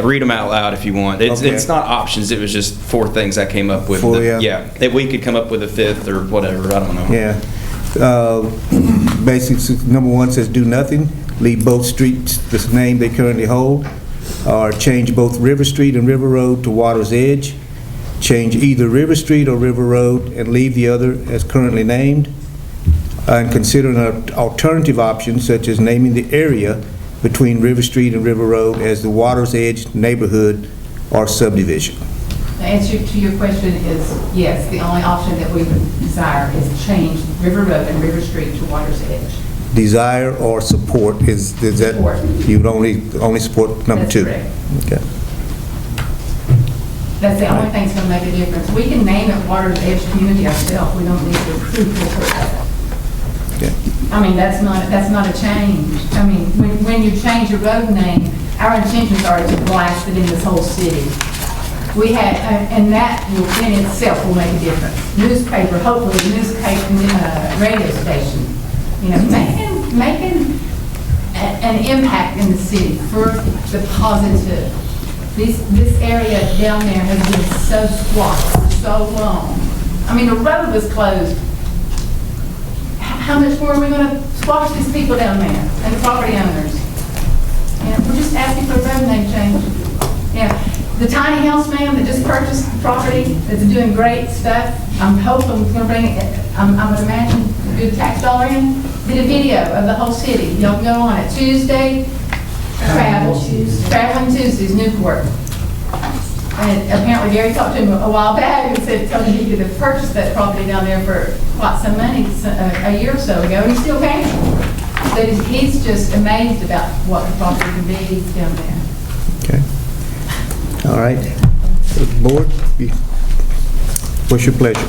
Read them out loud if you want. It's not options. It was just 4 things I came up with. If we could come up with a 5th or whatever, I don't know. Yeah. Basically, number 1 says do nothing, leave both streets the name they currently hold, or change both River Street and River Road to Water's Edge, change either River Street or River Road and leave the other as currently named, and consider an alternative option such as naming the area between River Street and River Road as the Water's Edge neighborhood or subdivision. The answer to your question is yes. The only option that we would desire is change River Road and River Street to Water's Edge. Desire or support is that support. You would only support number 2? Correct. Okay. That's the only thing that's going to make a difference. We can name it Water's Edge Community ourselves. We don't need to approve for that. Okay. I mean, that's not a change. I mean, when you change a road name, our intentions are to blast it in this whole city. We had, and that in itself will make a difference. Newspaper, hopefully, radio station, you know, making an impact in the city for the positive. This area down there has been so squashed for so long. I mean, the road was closed. How much more are we going to squash these people down there and the property owners? Yeah, we're just asking for a road name change. Yeah, the tiny house man that just purchased the property that's doing great stuff. I'm hoping we're going to bring it. I'm going to imagine a good tax dollar in. Did a video of the whole city. Y'all can go on it. Tuesday, Traveling Tuesdays, Newport. And apparently Gary talked to him a while back and told him he could have purchased that property down there for quite some money a year or so ago, and he still can. But he's just amazed about what the property can be down there. Okay. All right. Board, what's your pleasure?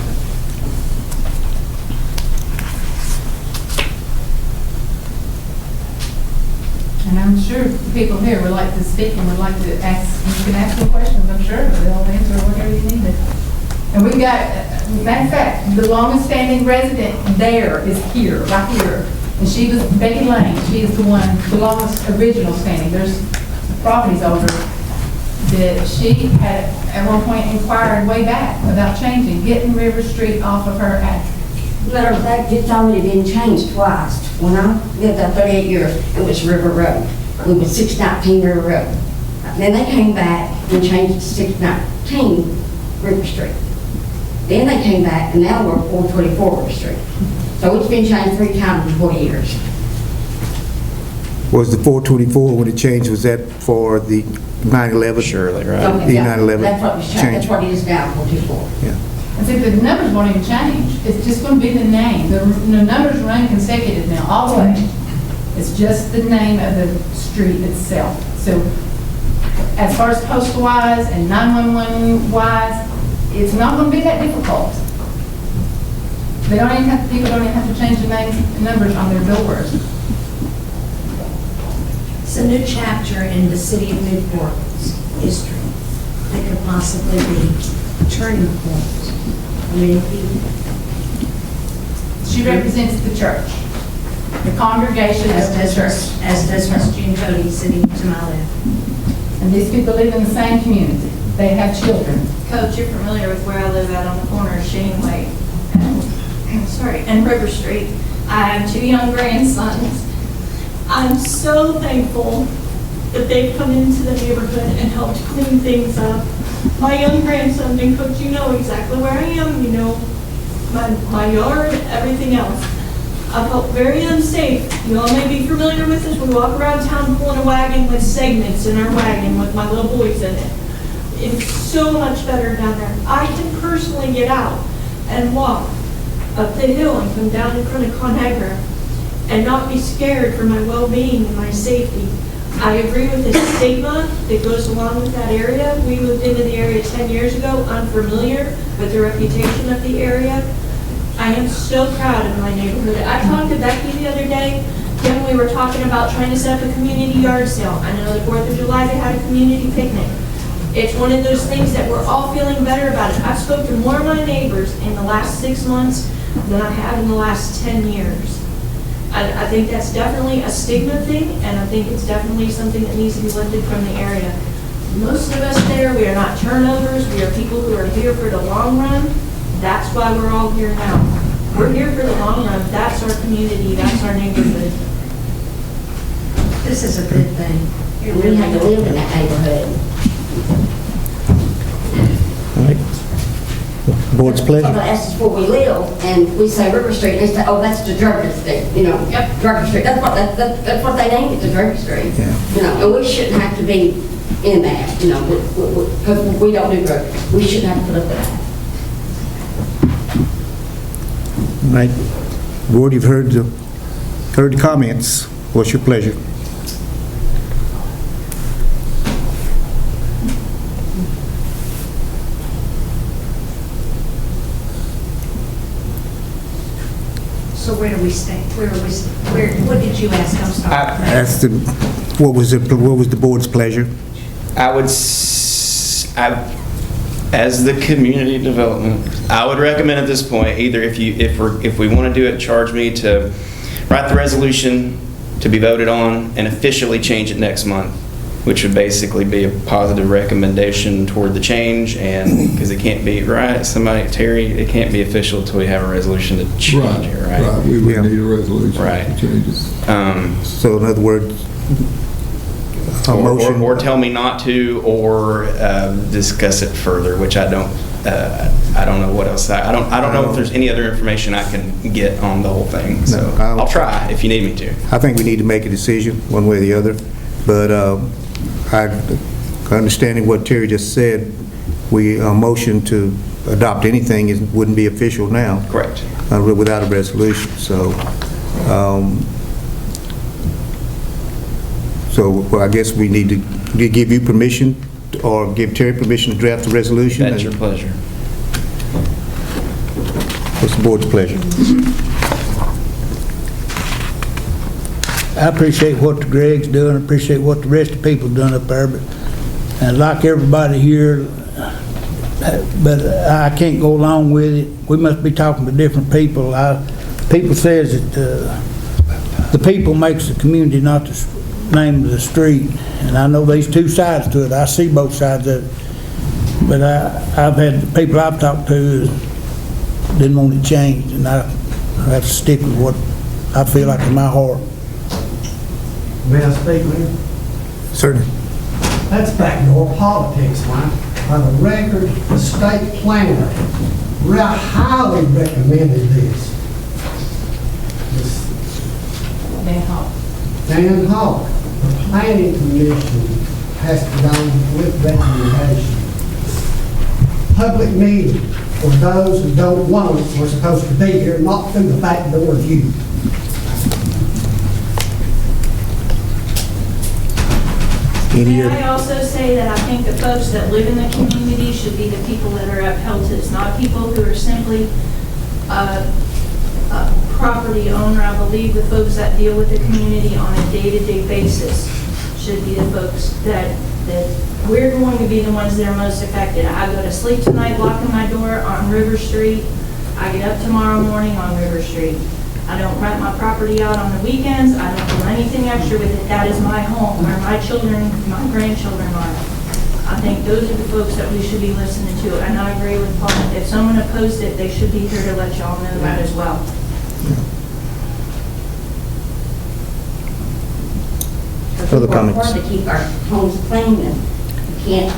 And I'm sure the people here would like to speak and would like to ask, you can ask them questions, I'm sure, but they'll answer whatever you need. And we've got, matter of fact, the longest standing resident there is here, right here. And she was Becky Lane. She is the longest original standing. There's properties over that she had at one point inquired way back about changing, getting River Street off of her address. Matter of fact, it's already been changed twice. When I lived there 38 years, it was River Road. We was 619 River Road. Then they came back and changed it to 619 River Street. Then they came back and now we're 424 River Street. So it's been changed 3 times in 40 years. Was the 424 when it changed, was that for the 9/11? Surely, right. Okay, The yeah, 9/11 that's what was changed. change. That's what it is now, 424. Yeah. I said the numbers won't even change. It's just going to be the name. The numbers run consecutive now, all the way. It's just the name of the street itself. So as far as postal-wise and 911-wise, it's not going to be that difficult. People don't even have to change the names and numbers on their billboards. It's a new chapter in the city of Newport's history that could possibly be a turning point. I mean, She represents the church, the congregation of the church. as does Miss Jean Cody sitting to my left. And these people live in the same community. They have children. Coach, you're familiar with where I live at on the corner of Shane Way and River Street. I have 2 young grandsons. I'm so thankful that they've come into the neighborhood and helped clean things up. My young grandson, and Coach, you know exactly where I am, you know, my yard, everything else. I felt very unsafe. You all may be familiar with this. We walk around town pulling a wagon with segments in our wagon with my little boys in it. It's so much better down there. I can personally get out and walk up the hill and come down in front of Conagra and not be scared for my well-being and my safety. I agree with the stigma that goes along with that area. We moved into the area 10 years ago, unfamiliar with the reputation of the area. I am so proud of my neighborhood. I talked to Becky the other day. Then we were talking about trying to set up a community yard sale. I know the 4th of July they had a community picnic. It's one of those things that we're all feeling better about it. I've spoken to more of my neighbors in the last 6 months than I have in the last 10 years. I think that's definitely a stigma thing, and I think it's definitely something that needs to be lifted from the area. Most of us there, we are not turnovers. We are people who are here for the long run. That's why we're all here now. We're here for the long run. That's our community. That's our neighborhood. This is a good thing. We have to live in that neighborhood. All right. Board's pleasure. Somebody asks us where we live, and we say River Street, and they say, oh, that's the Derby Street, you know. Yep. Derby Street, that's what they named it, the Derby Street. Yeah. You know, and we shouldn't have to be in that, you know, because we don't do drugs. We shouldn't have to put up with that. All right. Board, you've heard the comments. What's your pleasure? So where do we stay? What did you ask? I'm sorry. Ask the, what was the board's pleasure? As the community development, I would recommend at this point, either if we want to do it, charge me to write the resolution to be voted on and officially change it next month, which would basically be a positive recommendation toward the change, and because it can't be, right, Terry, it can't be official until we have a resolution to change it, right? Right, we would need a resolution Right. to change it. So in other words, a motion. Or tell me not to, or discuss it further, which I don't know what else. I don't know if there's any other information I can get on the whole thing. So No, I'll try if you need me to. I think we need to make a decision one way or the other, but understanding what Terry just said, a motion to adopt anything wouldn't be official now. Correct. Without a resolution. So I guess we need to give you permission or give Terry permission to draft the resolution. That's your pleasure. What's the board's pleasure? I appreciate what Greg's doing, I appreciate what the rest of the people done up there, but, and like everybody here, but I can't go along with it. We must be talking to different people. People says that the people makes the community, not the name of the street, and I know there's two sides to it. I see both sides of it, but I've had the people I've talked to didn't want it changed, and I have to stick with what I feel like in my heart. May I speak, Mayor? Certainly. That's backdoor politics, Mike. By the record, the state planner highly recommended this. Dan Hawk. The planning commission has to go with recommendation. Public meeting for those who don't want it were supposed to be here, not through the back door of you. May I also say that I think the folks that live in the community should be the people that are upheld to this, not people who are simply a property owner. I believe the folks that deal with the community on a day-to-day basis should be the folks that we're going to be the ones that are most affected. I go to sleep tonight locking my door on River Street. I get up tomorrow morning on River Street. I don't rent my property out on the weekends. I don't do anything extra with it. That is my home, where my children, my grandchildren are. I think those are the folks that we should be listening to. And I agree with Paul. If someone opposed it, they should be here to let y'all know that as well. Further comments? It's hard to keep our homes clean, and we can't.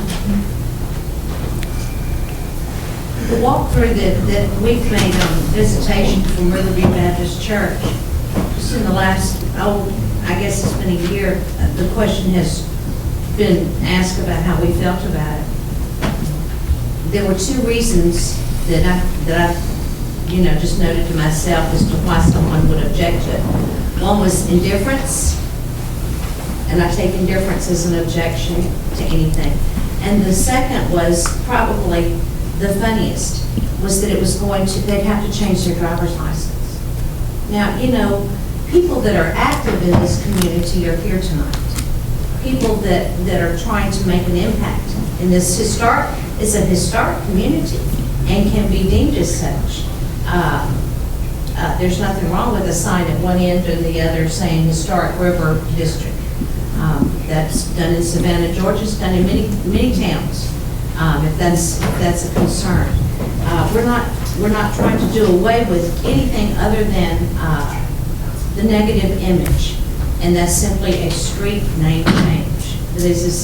The walkthrough that we've made on visitation from Riverview Baptist Church, just in the last, I guess it's been a year, the question has been asked about how we felt about it. There were two reasons that I just noted to myself as to why someone would object to it. One was indifference, and I take indifference as an objection to anything. And the second was probably the funniest, was that it was they'd have to change their driver's license. Now, people that are active in this community are here tonight. People that are trying to make an impact in this it's a historic community and can be deemed as such. There's nothing wrong with a sign at one end or the other saying Historic River District. That's done in Savannah, Georgia. It's done in many towns. If that's a concern, we're not trying to do away with anything other than the negative image, and that's simply a street name change. It is as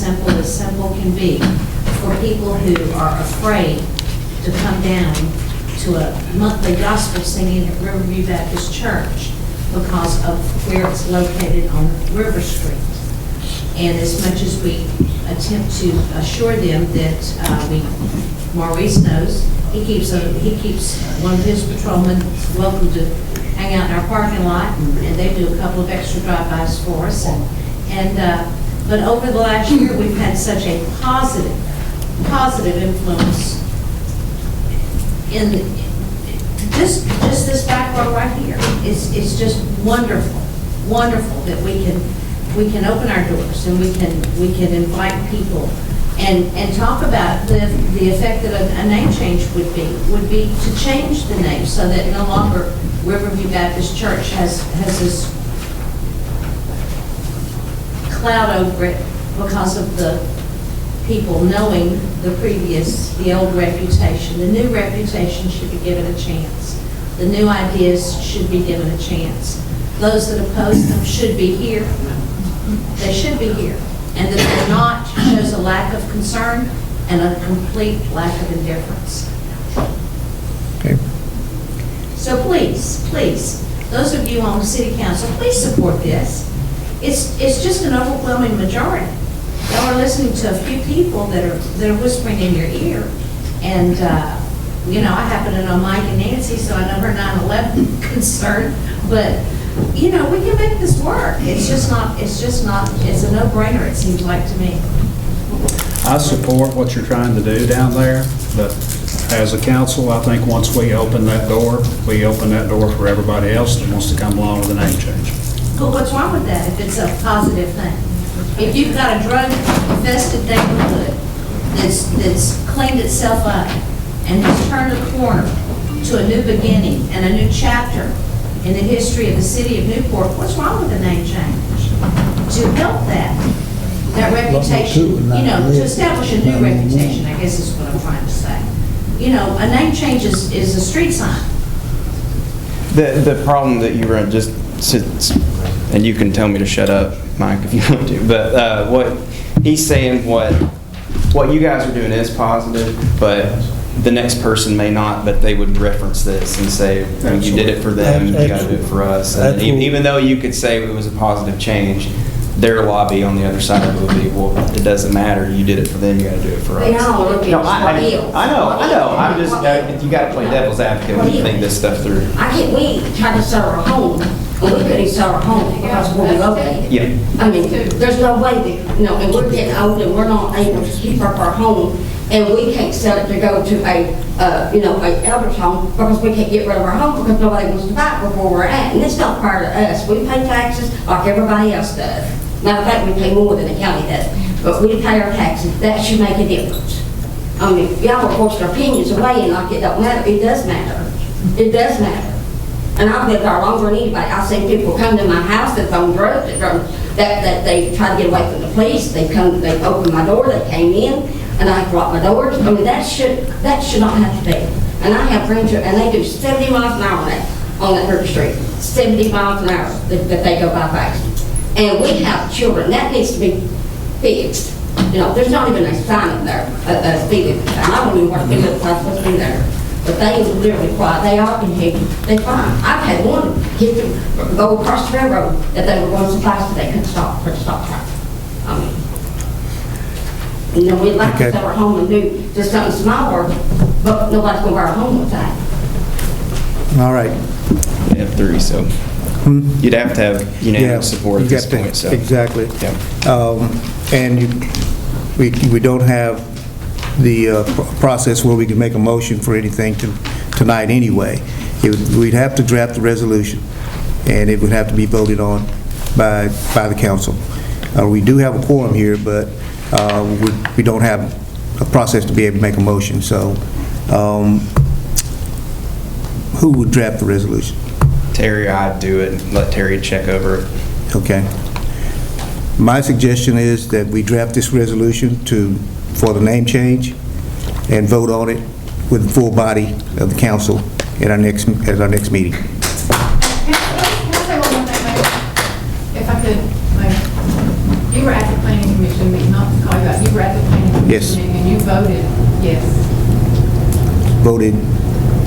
simple can be for people who are afraid to come down to a monthly gospel singing at Riverview Baptist Church because of where it's located on River Street. And as much as we attempt to assure them that Maurice knows, he keeps one of his patrolmen welcome to hang out in our parking lot, and they do a couple of extra drive-bys for us. But over the last year, we've had such a positive influence in just this back row right here. It's just wonderful that we can open our doors and we can invite people. and talk about the effect that a name change would be to change the name so that no longer Riverview Baptist Church has this cloud over it because of the people knowing the old reputation. The new reputation should be given a chance. The new ideas should be given a chance. Those that oppose them should be here. They should be here. And that they're not shows a lack of concern and a complete lack of indifference. Okay. So please, those of you on the city council, please support this. It's just an overwhelming majority. Y'all are listening to a few people that are whispering in your ear. And, I happen to know Mike and Nancy, so I know her 9/11 concern. But, we can make this work. It's a no-brainer, it seems like to me. I support what you're trying to do down there, but as a council, I think once we open that door for everybody else that wants to come along with a name change. But what's wrong with that if it's a positive thing? If you've got a drug-infested neighborhood that's cleaned itself up and has turned a corner to a new beginning and a new chapter in the history of the city of Newport, what's wrong with a name change? To help that reputation, to establish a new reputation, I guess is what I'm trying to say. A name change is a street sign. The problem that you run just sits, and you can tell me to shut up, Mike, if you want to, but what he's saying, what you guys are doing is positive, but the next person may not, but they would reference this and say, you did it for them, you got to do it for us. And even though you could say it was a positive change, their lobby on the other side of it would be, well, it doesn't matter, you did it for them, you got to do it for us. No, I know. I'm just, you got to play devil's advocate when you think this stuff through. We try to sell our home, and we couldn't sell our home because we're located. Yeah. I mean, there's no way that, and we're getting old and we're not able to keep up our home, and we can't sell it to go to a elder's home because we can't get rid of our home because nobody wants to buy it before we're at. And it's not part of us. We pay taxes like everybody else does. Matter of fact, we pay more than the county does. But we pay our taxes. That should make a difference. I mean, y'all are forcing our opinions away and like it don't matter. It does matter. It does matter. And I've lived there longer than anybody. I've seen people come to my house that's on drugs, that they try to get away from the police. They opened my door, they came in, and I locked my doors. I mean, that should not have to be. And I have friends, and they do 70 miles an hour on that River Street. 70 miles an hour that they go by fast. And we have children. That needs to be fixed. There's not even a sign up there, a speed limit sign. I don't even know what speed limit sign's supposed to be there. But they are literally quiet. They are behaving. They're fine. I've had one go across the railroad that they were going so fast that they couldn't stop for the stop sign. I mean, we'd like to sell our home and do just something smaller, but nobody's going to buy our home with that. All right. We have 3, so you'd have to have unanimous support at this point. So. Exactly. Yeah. And we don't have the process where we can make a motion for anything tonight anyway. We'd have to draft the resolution, and it would have to be voted on by the council. We do have a quorum here, but we don't have a process to be able to make a motion. So who would draft the resolution? Terry, I'd do it and let Terry check over it. Okay. My suggestion is that we draft this resolution for the name change and vote on it with the full body of the council at our next meeting. Can I say one more thing, Mayor? If I could, Mayor. You were at the planning commission meeting, not to call you out, you were at the planning commission Yes. meeting, and you voted yes. Voted.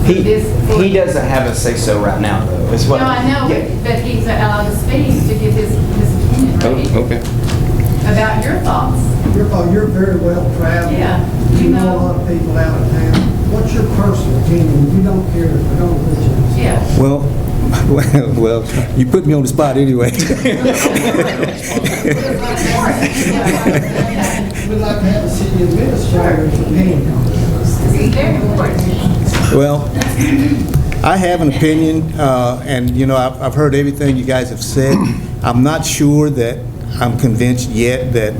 He doesn't have a say-so right now, though. No, I know, but he's allowed to speak to give his opinion, right? Oh, okay. About your thoughts. You're very well traveled. Yeah. You know a lot of people out of town. What's your personal opinion? You don't care if I don't listen. Yeah. Well, you put me on the spot anyway. We'd like to have the city administrator's opinion on this. This is very important. Well, I have an opinion, and I've heard everything you guys have said. I'm not sure that I'm convinced yet that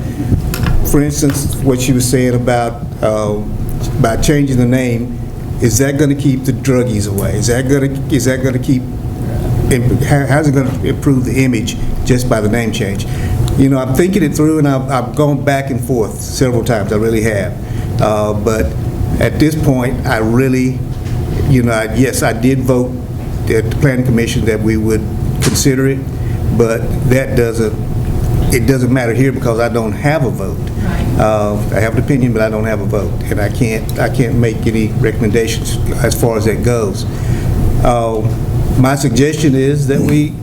for instance, what she was saying about changing the name, is that going to keep the druggies away? Is that going to keep, how's it going to improve the image just by the name change? You know, I'm thinking it through, and I've gone back and forth several times, I really have. But at this point, I really, you know, yes, I did vote at the Planning Commission that we would consider it, but that doesn't matter here because I don't have a vote. I have an opinion, but I don't have a vote, and I can't make any recommendations as far as that goes. My suggestion is that we,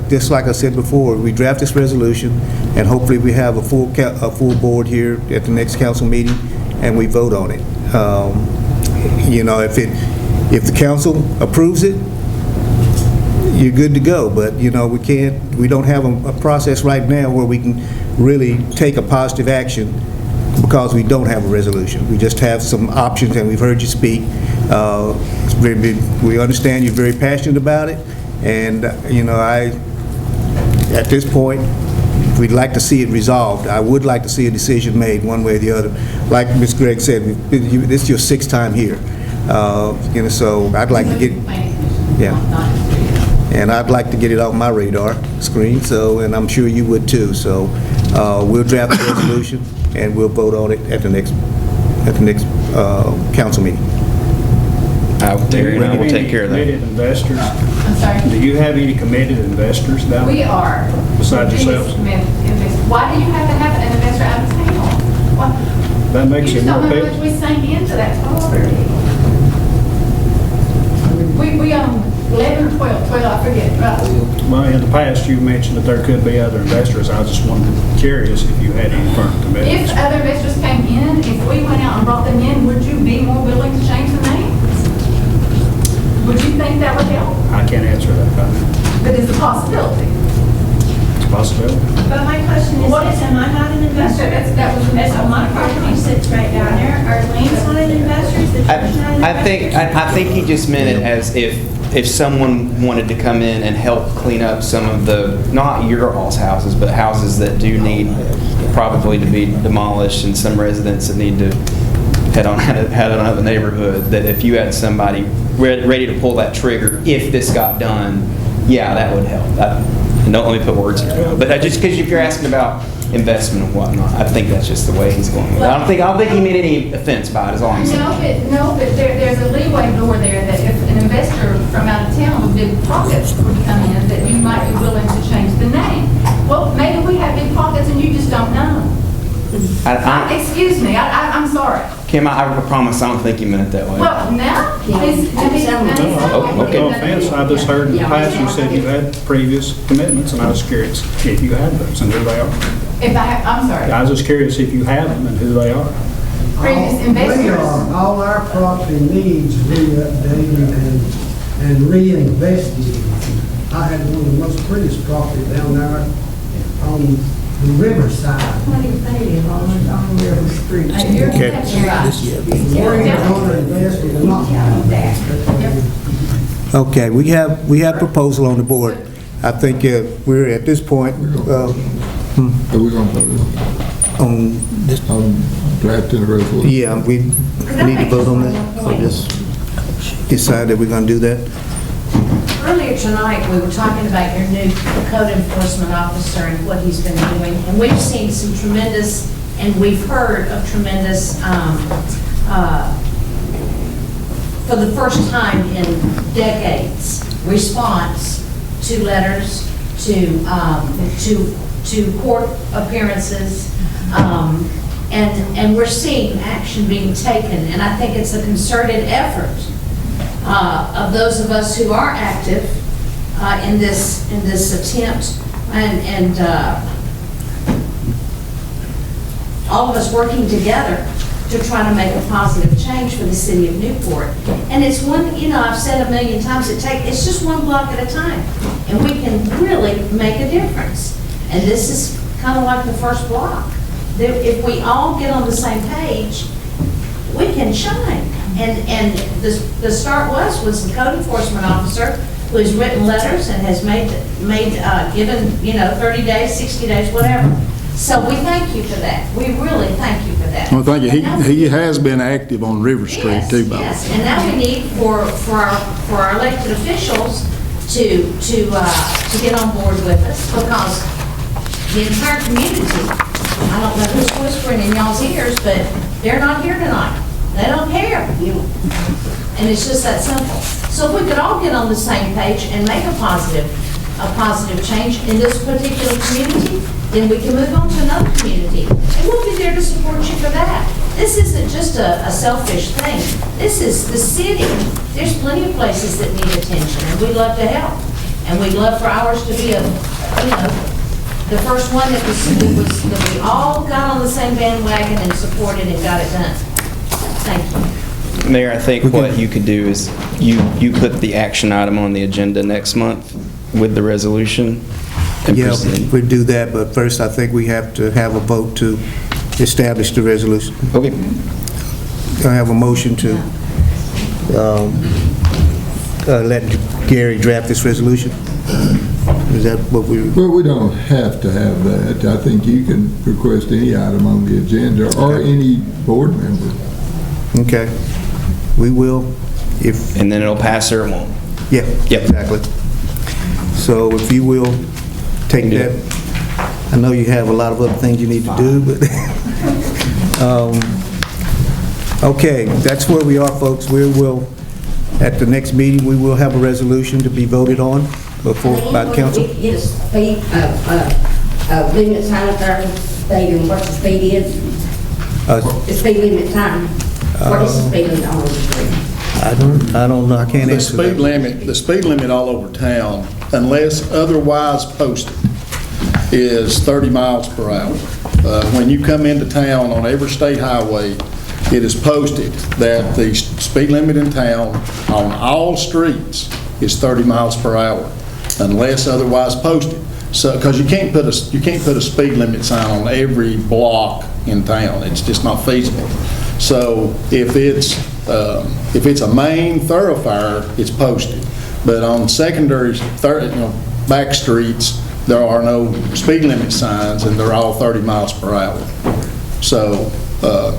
just like I said before, we draft this resolution, and hopefully we have a full board here at the next council meeting, and we vote on it. You know, if the council approves it, you're good to go. But you know, we don't have a process right now where we can really take a positive action because we don't have a resolution. We just have some options, and we've heard you speak. We understand you're very passionate about it, and you know, at this point, we'd like to see it resolved. I would like to see a decision made one way or the other. Like Ms. Gregg said, this is your 6th time here. You know, so I'd like to get, and I'd like to get it off my radar screen. So, and I'm sure you would too. So, we'll draft the resolution and we'll vote on it at the next council meeting. Terry and I will take care of that. Committed investors? I'm sorry? Do you have any committed investors down there? We are. Besides yourselves? Why do you have to have an investor out of town? That makes You it just more don't know how much people. we sank into that property. We own 11 or 12, I forget, right? Well, in the past, you mentioned that there could be other investors. I was just curious if you had any firm commitments. If other investors came in, if we went out and brought them in, would you be more willing to change the name? Would you think that would help? I can't answer that. But it's a possibility. It's a possibility. But my question is, am I not an investor? That was the So my property sits right down there. Are Lane's not an investor? Is the church not an investor? I think he just meant it as if someone wanted to come in and help clean up some of the, not your all's houses, but houses that do need probably to be demolished, and some residents that need to head on out of the neighborhood, that if you had somebody ready to pull that trigger, if this got done, yeah, that would help. And don't let me put words in your mouth. But just because if you're asking about investment and whatnot, I think that's just the way he's going with it. I don't think he meant any offense by it, is all I'm saying. No, but there's a leeway door there that if an investor from out of town with big pockets would come in, that you might be willing to change the name. Well, maybe we have big pockets and you just don't know. Excuse me, I'm sorry. Kim, I promise I don't think you meant it that way. Well, now, please. Okay. No offense, I just heard in the past you said you had previous commitments, and I was curious if you had those and who they are. If I have, I'm sorry. I was just curious if you have them and who they are. Previous investors. All our property needs re-updating and reinvesting. I had one of the most prettiest property down there on the riverside. What do you think on River Street? You're Okay. exactly right. Where you're going to invest or not. Okay, we have proposal on the board. I think we're at this point Are we going to vote on this. on drafting the resolution? Yeah, we need to vote on that. So just decide that we're going to do that. Earlier tonight, we were talking about your new code enforcement officer and what he's been doing, and we've seen some tremendous, and we've heard of tremendous, for the first time in decades, response to letters, to court appearances, and we're seeing action being taken, and I think it's a concerted effort of those of us who are active in this attempt, and all of us working together to try to make a positive change for the city of Newport. And it's one, I've said a million times, it's just one block at a time, and we can really make a difference. And this is kind of like the first block. If we all get on the same page, we can shine. And the start was the code enforcement officer who has written letters and has given 30 days, 60 days, whatever. So we thank you for that. We really thank you for that. Well, thank you. And now- He has been active on River Street Yes, too, by the way. yes, and now we need for our elected officials to get on board with us, because the entire community, I don't know who's whispering in y'all's ears, but they're not here tonight. They don't care. And it's just that simple. So if we could all get on the same page and make a positive change in this particular community, then we can move on to another community. And we'll be there to support you for that. This isn't just a selfish thing. This is the city. There's plenty of places that need attention, and we'd love to help. And we'd love for ours to be the first one that we all got on the same bandwagon and supported and got it done. Thank you. Mayor, I think what you could do is you put the action item on the agenda next month with the resolution. And Yeah, proceed. we do that, but first I think we have to have a vote to establish the resolution. Okay. I have a motion to let Gary draft this resolution. Is that what we... Well, we don't have to have that. I think you can request any item on the agenda or any board member. Okay. We will, if... And then it'll pass or it won't. Yeah, Yep. exactly. So if you will take that, I know you have a lot of other things you need to do, but, okay, that's where we are, folks. We will, at the next meeting, we will have a resolution to be voted on by the council. We could get a speed, limit sign up there stating what the speed is, the speed limit sign. What is the speed limit on the street? I don't know, I can't The answer that. the speed limit all over town, unless otherwise posted, is 30 miles per hour. When you come into town on every state highway, it is posted that the speed limit in town on all streets is 30 miles per hour, unless otherwise posted. So, because you can't put a speed limit sign on every block in town. It's just not feasible. So if it's a main thoroughfare, it's posted. But on secondary, back streets, there are no speed limit signs, and they're all 30 miles per hour. So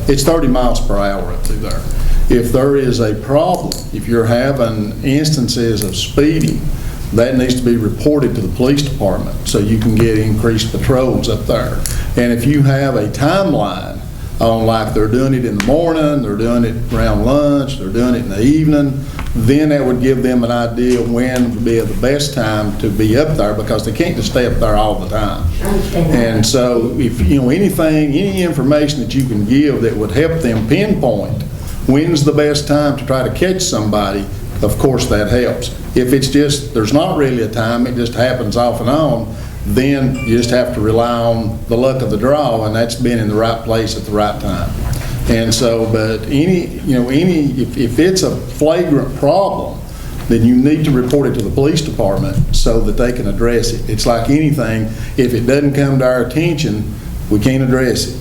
it's 30 miles per hour up through there. If there is a problem, if you're having instances of speeding, that needs to be reported to the police department so you can get increased patrols up there. And if you have a timeline on, like, they're doing it in the morning, they're doing it around lunch, they're doing it in the evening, then that would give them an idea when would be the best time to be up there, because they can't just stay up there all the time. And so if, any information that you can give that would help them pinpoint when's the best time to try to catch somebody, of course that helps. If it's just, there's not really a time, it just happens off and on, then you just have to rely on the luck of the draw, and that's being in the right place at the right time. And so, but if it's a flagrant problem, then you need to report it to the police department so that they can address it. It's like anything, if it doesn't come to our attention, we can't address it,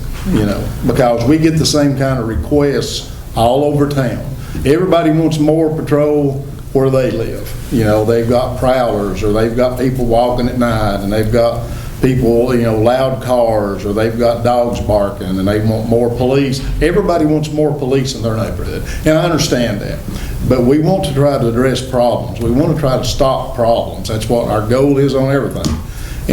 because we get the same kind of requests all over town. Everybody wants more patrol where they live. They've got prowlers, or they've got people walking at night, and they've got people, loud cars, or they've got dogs barking, and they want more police. Everybody wants more police in their neighborhood, and I understand that. But we want to try to address problems. We want to try to stop problems. That's what our goal is on everything.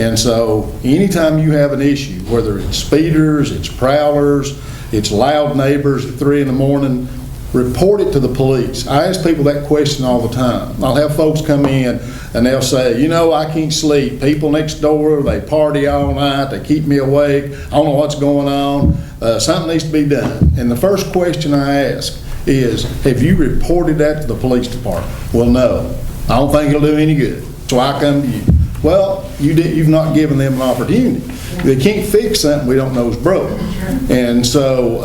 And so anytime you have an issue, whether it's speeders, it's prowlers, it's loud neighbors at 3 in the morning, report it to the police. I ask people that question all the time. I'll have folks come in and they'll say, I can't sleep. People next door, they party all night, they keep me awake, I don't know what's going on. Something needs to be done. And the first question I ask is, have you reported that to the police department? Well, no. I don't think it'll do any good. So I come to you. Well, you've not given them an opportunity. They can't fix something we don't know is broke. And so,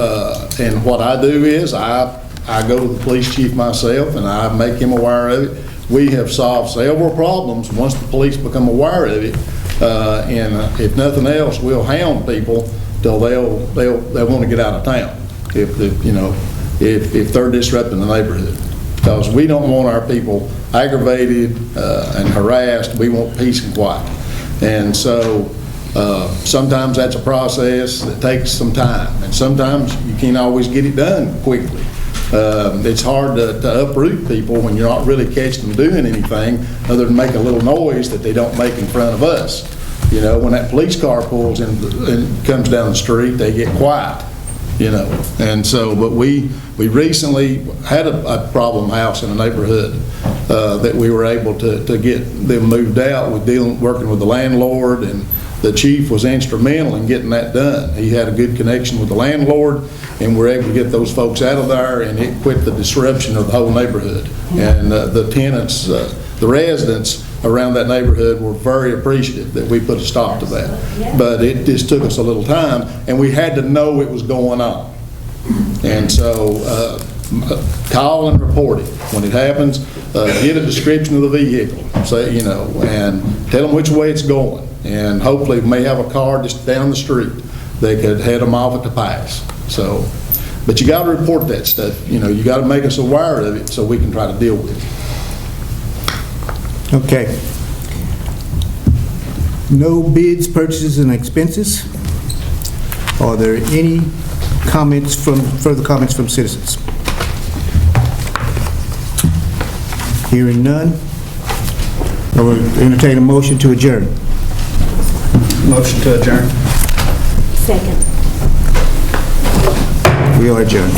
and what I do is I go to the police chief myself and I make him aware of it. We have solved several problems once the police become aware of it. And if nothing else, we'll hound people till they'll want to get out of town if they're disrupting the neighborhood. Because we don't want our people aggravated and harassed. We want peace and quiet. And so Sometimes that's a process that takes some time, and sometimes you can't always get it done quickly. It's hard to uproot people when you're not really catching them doing anything other than make a little noise that they don't make in front of us. You know, when that police car pulls in and comes down the street, they get quiet, you know. And so, but we recently had a problem house in a neighborhood that we were able to get them moved out with working with the landlord, and the chief was instrumental in getting that done. He had a good connection with the landlord, and we're able to get those folks out of there, and it quit the disruption of the whole neighborhood. And the tenants, the residents around that neighborhood were very appreciative that we put a stop to that. But it just took us a little time, and we had to know it was going on. And so call and report it when it happens. Get a description of the vehicle, say, you know, and tell them which way it's going. And hopefully we may have a car just down the street. They could head them off at the pass. So, but you got to report that stuff. You know, you got to make us aware of it so we can try to deal with it. Okay. No bids, purchases, and expenses. Are there any further comments from citizens? Hearing none, I will entertain a motion to adjourn. Motion to adjourn. Second. We are adjourned.